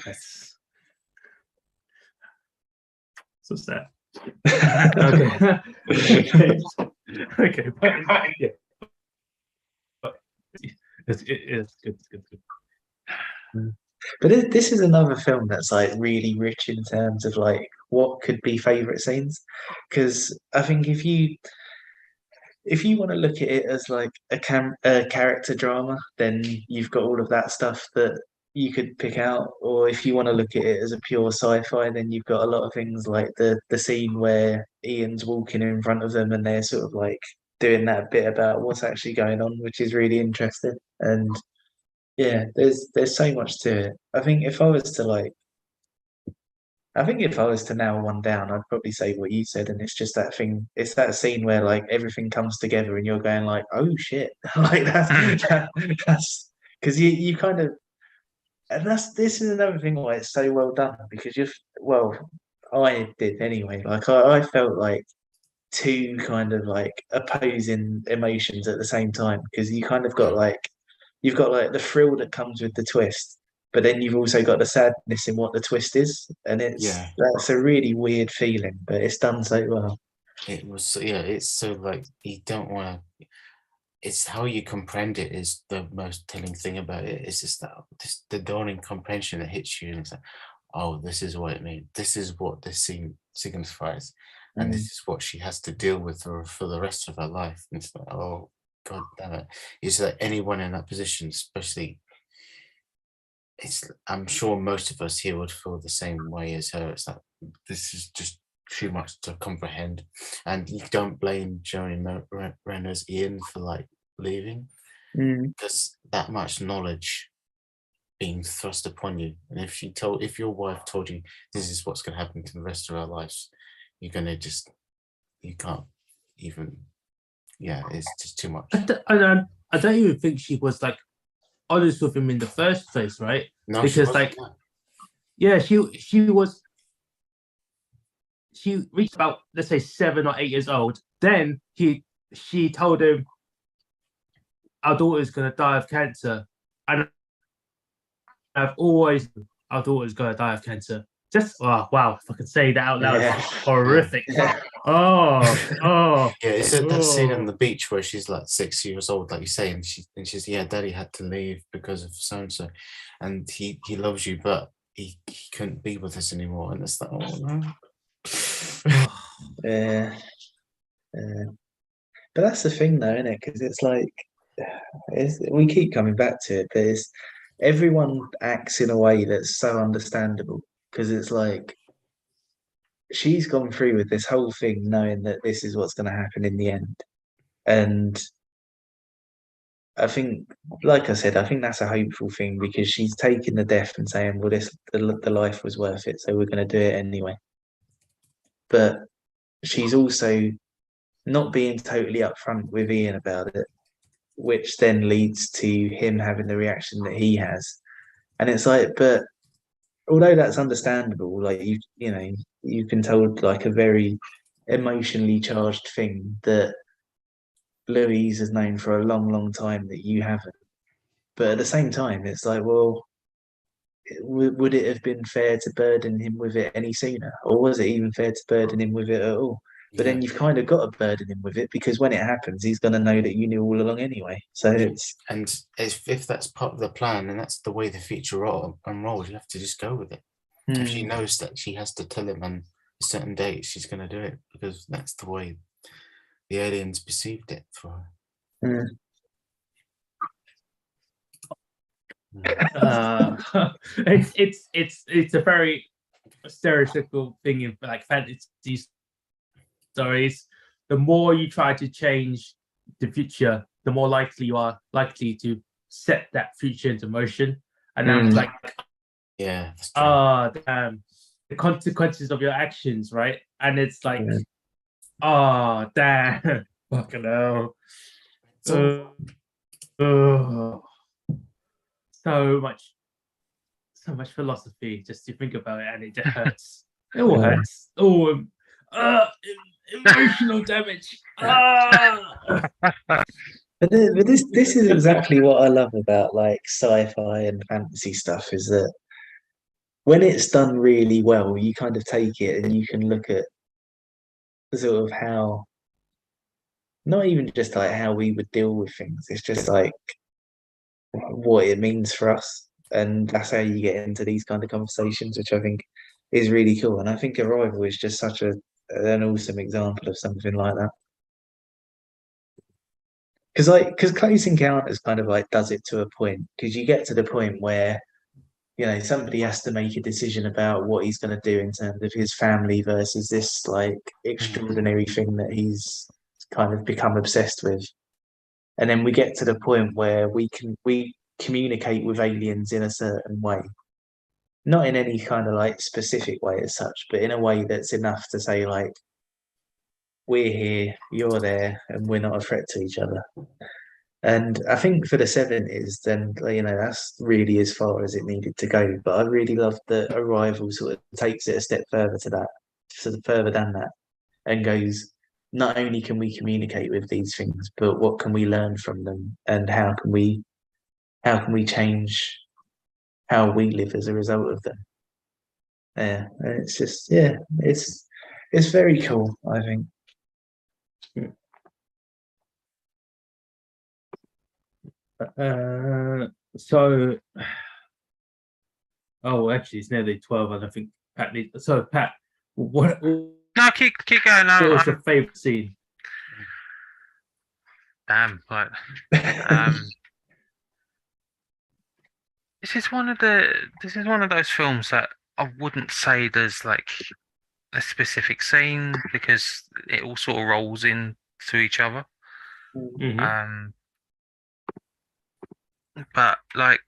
that's so sad. Okay. Okay. But, yeah. But it's good. It's good. But this is another film that's like really rich in terms of like what could be favorite scenes, because I think if you want to look at it as like a character drama, then you've got all of that stuff that you could pick out. Or if you want to look at it as a pure sci-fi, then you've got a lot of things like the scene where Ian's walking in front of them and they're sort of like doing that bit about what's actually going on, which is really interesting. And yeah, there's so much to it. I think if I was to nail one down, I'd probably say what you said, and it's just that thing. It's that scene where like everything comes together, and you're going like, "Oh shit!" Like that's because you kind of, and this is another thing why it's so well done because I did anyway. Like I felt like two kind of like opposing emotions at the same time because you kind of got like you've got like the thrill that comes with the twist, but then you've also got the sadness in what the twist is, and that's a really weird feeling, but it's done so well. It was, yeah, it's so like you don't want to. It's how you comprehend it is the most telling thing about it. It's just that the dawning comprehension that hits you, and it's like, oh, this is what it means. This is what this scene signifies, and this is what she has to deal with for the rest of her life. And it's like, oh, god damn it! Is that anyone in that position, especially? I'm sure most of us here would feel the same way as her. It's like this is just too much to comprehend, and you don't blame Jeremy Renner's Ian for like leaving because that much knowledge being thrust upon you, and if your wife told you this is what's going to happen to the rest of our lives, you're gonna you can't even. Yeah, it's just too much. I don't even think she was like honest with him in the first place, right? No, because like, yeah, she reached about, let's say, 7 or 8 years old. Then she told him, our daughter's gonna die of cancer, and I've always our daughter's gonna die of cancer. Just wow, if I could say that out loud, it's horrific. Yeah. Oh. Yeah, it's that scene on the beach where she's like 6 years old, like you say, and she's Daddy had to leave because of so and so, and he loves you, but he couldn't be with us anymore, and it's like, oh no. Yeah. But that's the thing, though, isn't it? Because it's like we keep coming back to it, but everyone acts in a way that's so understandable because it's like she's gone through with this whole thing knowing that this is what's going to happen in the end. And I think, like I said, I think that's a hopeful thing because she's taking the death and saying, well, the life was worth it, so we're going to do it anyway. But she's also not being totally upfront with Ian about it, which then leads to him having the reaction that he has. And it's like, but although that's understandable, like you've been told like a very emotionally charged thing that Louise has known for a long, long time that you haven't. But at the same time, it's like, well, would it have been fair to burden him with it any sooner, or was it even fair to burden him with it at all? But then you've kind of got to burden him with it because when it happens, he's going to know that you knew all along anyway. So it's And if that's part of the plan and that's the way the future unrolls, you have to just go with it. If she knows that she has to tell him on a certain date, she's going to do it because that's the way the aliens perceived it for her. It's a very stereotypical thing in like fantasy stories. The more you try to change the future, the more likely you are to set that future into motion. And I'm like, yeah, that's true. damn, the consequences of your actions, right? And it's like, oh damn, fucking hell. So much philosophy just to think about it, and it just hurts. It all hurts. Emotional damage. But this is exactly what I love about like sci-fi and fantasy stuff is that when it's done really well, you kind of take it and you can look at sort of how, not even just like how we would deal with things, it's just like what it means for us. And that's how you get into these kind of conversations, which I think is really cool. And I think Arrival is just such an awesome example of something like that. Because Close Encounters kind of like does it to a point, because you get to the point where somebody has to make a decision about what he's going to do in terms of his family versus this like extraordinary thing that he's kind of become obsessed with. And then we get to the point where we communicate with aliens in a certain way, not in any kind of like specific way as such, but in a way that's enough to say like, we're here, you're there, and we're not a threat to each other. And I think for the 70s, then that's really as far as it needed to go. But I really love that Arrival sort of takes it a step further to that, sort of further than that, and goes, not only can we communicate with these things, but what can we learn from them, and how can we change how we live as a result of them? Yeah, and it's just it's very cool, I think. So, actually, it's nearly 12, and I think Pat needs. So, Pat, what? No, keep going. What was your favorite scene? Damn, like, this is one of those films that I wouldn't say there's like a specific scene because it all sort of rolls into each other. But like,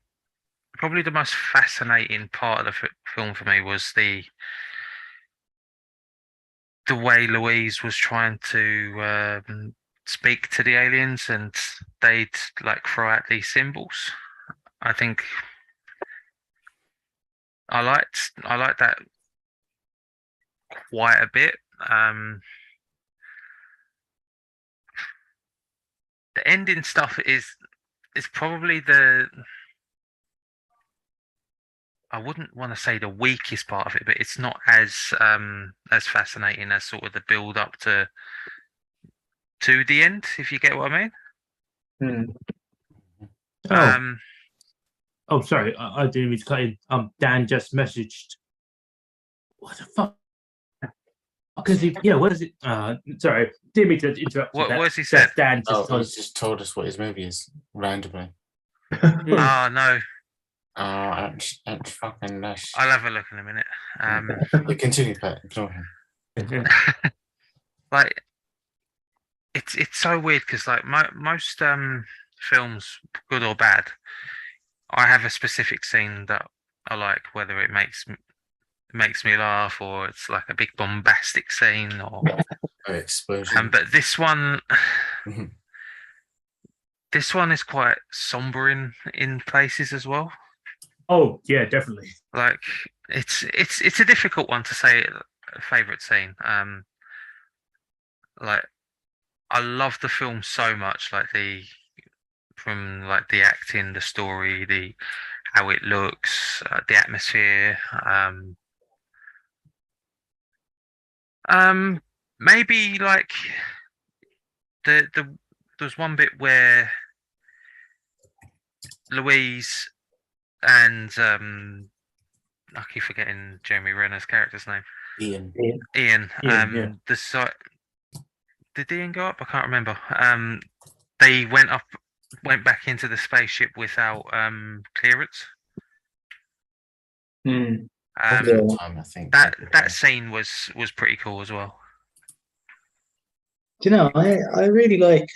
probably the most fascinating part of the film for me was the way Louise was trying to speak to the aliens, and they'd like throw out these symbols. I think I liked that quite a bit. The ending stuff is probably I wouldn't want to say the weakest part of it, but it's not as fascinating as sort of the build up to the end, if you get what I mean. Sorry, I didn't mean to cut in. Dan just messaged. What the fuck? Because what is it? Sorry, didn't mean to interrupt. What has he said? Dan just told us what his movie is randomly. Oh no. Oh, it's fucking nice. I'll have a look in a minute. Continue, Pat. Ignore him. Like, it's so weird because like most films, good or bad, I have a specific scene that I like, whether it makes me laugh or it's like a big bombastic scene or explosion. But this one. This one is quite somber in places as well. Oh yeah, definitely. Like it's a difficult one to say a favorite scene. Like I love the film so much, like from the acting, the story, how it looks, the atmosphere. maybe like there's one bit where Louise and I keep forgetting Jeremy Renner's character's name. Ian. Ian. Ian, The site. Did Ian go up? I can't remember. They went back into the spaceship without clearance. Hmm. Second time, I think. That scene was pretty cool as well. Do you know, I really like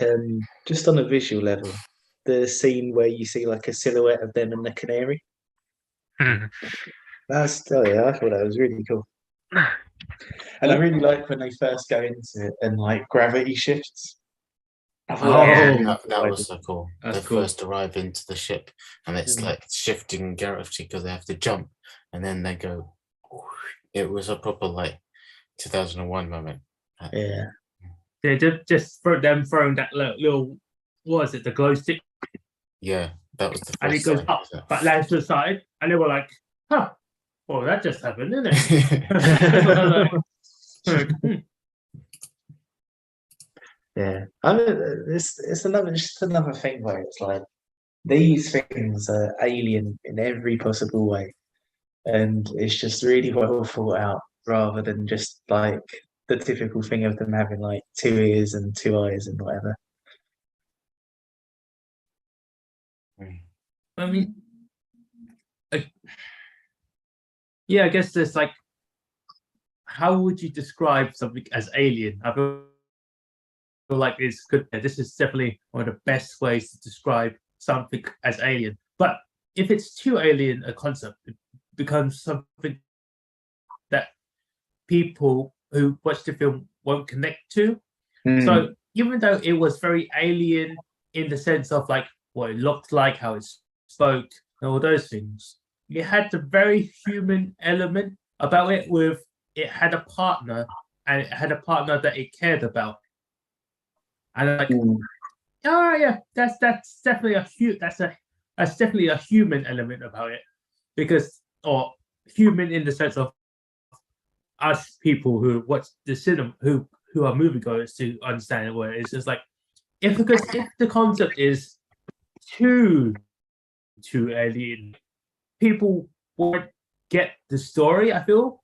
just on a visual level the scene where you see like a silhouette of them and the canary. That's I thought that was really cool. And I really like when they first go into it and like gravity shifts. I thought that was yeah. really That was so cool. That's They cool. first arrive into the ship and it's like shifting gravity because they have to jump and then they go. It was a proper like 2001 moment. Yeah. They just throwing that little what was it, the glow stick, Yeah, that was the first and it goes sign, up, wasn't but lands to the side, and they were like, "Huh, well, that just happened, didn't it?" it? Yeah. I mean, it's just another thing where it's like these things are alien in every possible way. And it's just really well thought out rather than just like the typical thing of them having like 2 ears and 2 eyes and whatever. I mean, yeah, I guess there's like, how would you describe something as alien? I feel like it's good. This is definitely one of the best ways to describe something as alien. But if it's too alien a concept, it becomes something that people who watch the film won't connect to. So even though it was very alien in the sense of like what it looked like, how it spoke, and all those things, it had the very human element about it. With it had a partner, and it had a partner that it cared about. And like, oh yeah, that's definitely that's definitely a human element about it, because or human in the sense of us people who watch the cinema, who are moviegoers to understand it. Where it's just like, if the concept is too alien, people won't get the story. I feel.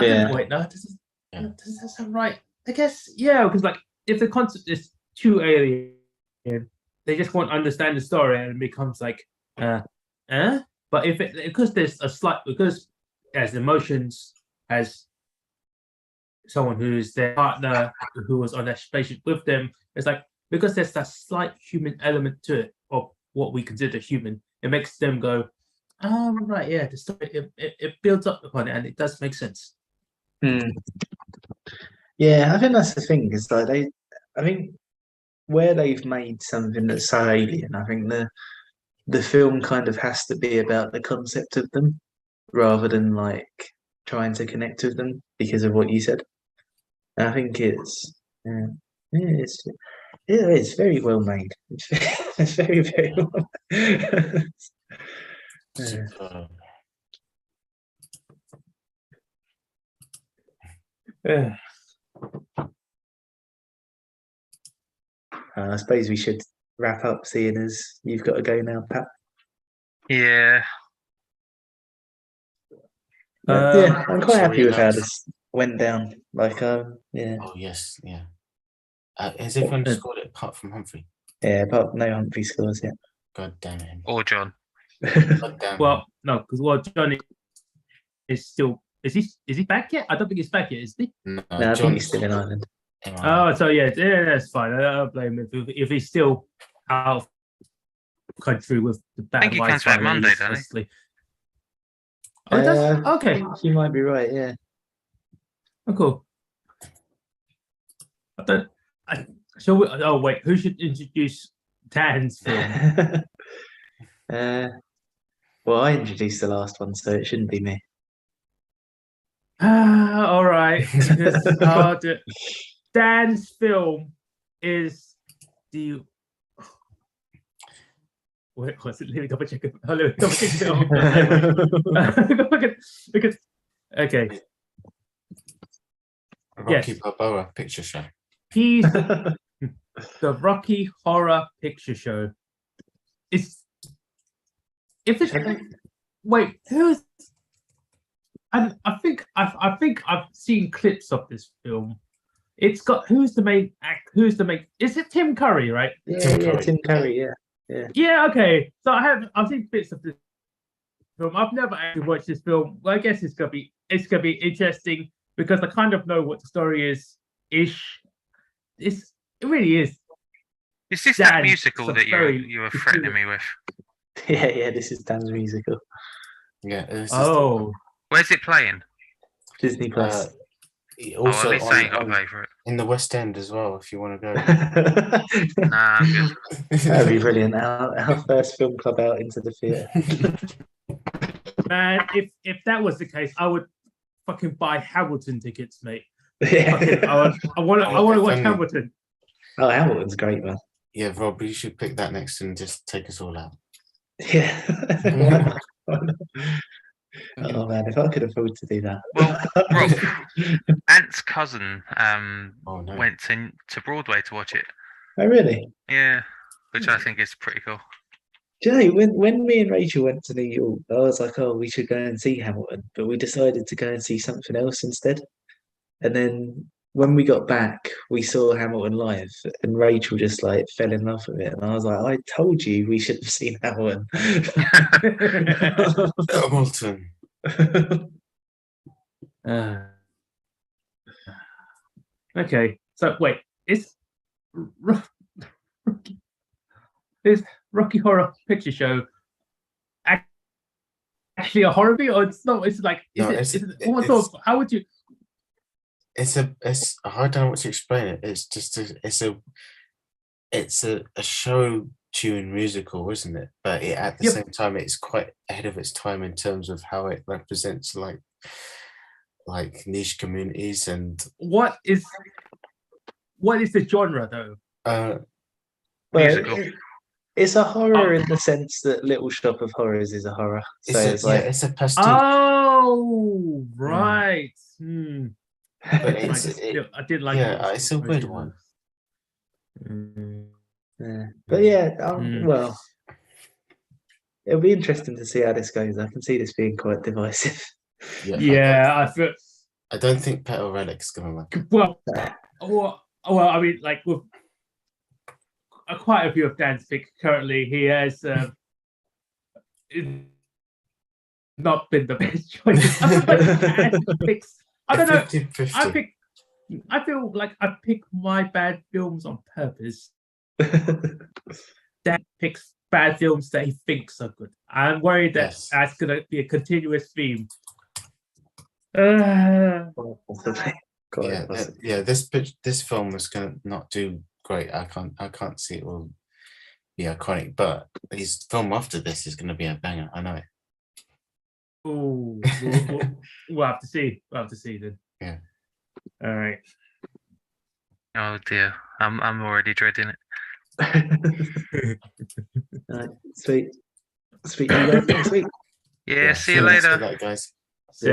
Yeah. Wait, no, does that sound right? I guess yeah, because like if the concept is too alien, they just won't understand the story and it becomes like, But if it because there's a slight because as emotions as someone who's their partner who was on that spaceship with them, it's like because there's that slight human element to it of what we consider human, it makes them go, oh right, yeah, the story it builds up upon it and it does make sense. Yeah, I think that's the thing, is like I think where they've made something that's so alien, I think the film kind of has to be about the concept of them rather than like trying to connect with them because of what you said. And I think it's very well made. It's very, very well made. Yeah. I suppose we should wrap up, seeing as you've got to go now, Pat. Yeah. But, yeah, I'm quite happy with how relax. this went down. Like, yeah, Oh yes, yeah. Has everyone scored it apart from Humphrey? yeah, but no Humphrey scores yet. God damn it. Or John. God damn Well, no, because Johnny is still is he back yet? I don't think he's back yet, is he? him. No, I think he's still in Ireland. Oh, so yeah, that's fine. I don't blame him if he's still out of country with the bad think he comes back Monday, doesn't he? Oh, it does? Okay. You might be right. Yeah. Oh, cool. Oh wait, who should introduce Dan's film? Well, I introduced the last one, so it shouldn't be me. All right. Dan's film is the. Wait, was it? Let me double check it. Let me double check it. Because okay. Rocky Yes. Balboa picture show. He's the Rocky Horror Picture Show. It's if it's wait, who's and I think I've seen clips of this film. It's got who's the main is it Tim Curry, right? Tim Curry, yeah. Yeah, okay. So I've seen bits of this film. I've never actually watched this film. Well, I guess it's gonna be interesting because I kind of know what the story is ish. It really is. Is this that Dan, musical some that very you were threatening me with? Yeah, this is Dan's musical. Yeah. This is Oh, Where's it playing? Disney Plus. also at least on- I ain't got to on- pay for it. in the West End as well, if you want to go. Nah, I'm good. That'd be brilliant. Our first film club out into the theatre. man! If that was the case, I would fucking buy Hamilton tickets, mate. Fucking, Yeah. I want to watch Definitely. Hamilton. Oh, Hamilton's great, man. Yeah, Rob, you should pick that next and just take us all out. Yeah. Oh man, if I could afford to do that. Well, Rob, Ant's cousin Oh no. went to Broadway to watch it. Oh really? Yeah, which I think is pretty cool. Do you know, when me and Rachel went to New York, I was like, oh, we should go and see Hamilton, but we decided to go and see something else instead. And then when we got back, we saw Hamilton live, and Rachel just like fell in love with it. And I was like, I told you we should have seen Hamilton. Hamilton. Okay, so wait, is Rocky Horror Picture Show actually a horror movie, or it's not? It's like No, what sort of, how would you? It's I don't know what to explain it. It's just it's a show tune musical, isn't it? But at the Yep. same time, it's quite ahead of its time in terms of how it represents like niche communities and What is the genre though? Well, Musical. it's a horror in the sense that Little Shop of Horrors is a horror. So it's like, it's a pastiche. Oh, right. Hmm. But I did like yeah, it. it's a weird one. yeah. But yeah, Mm. well, it'll be interesting to see how this goes. I can see this being quite divisive. Yeah, I feel I don't think Petal Relic's gonna like it. well. I mean, like with quite a few of Dan's picks currently, he has not been the best choice. I don't know. 50-50. I feel like I pick my bad films on purpose. Dan picks bad films that he thinks are good. I'm worried that Yes. that's going to be a continuous theme. Possibly. Quite possibly. This film was gonna not do great. I can't see it will be iconic, but his film after this is gonna be a banger. I know it. Oh, we'll have to see. We'll have to see then. Yeah. All right. Oh dear, I'm already dreading it. Sweet. You guys next week. Yeah, see you Let's do later. that, guys.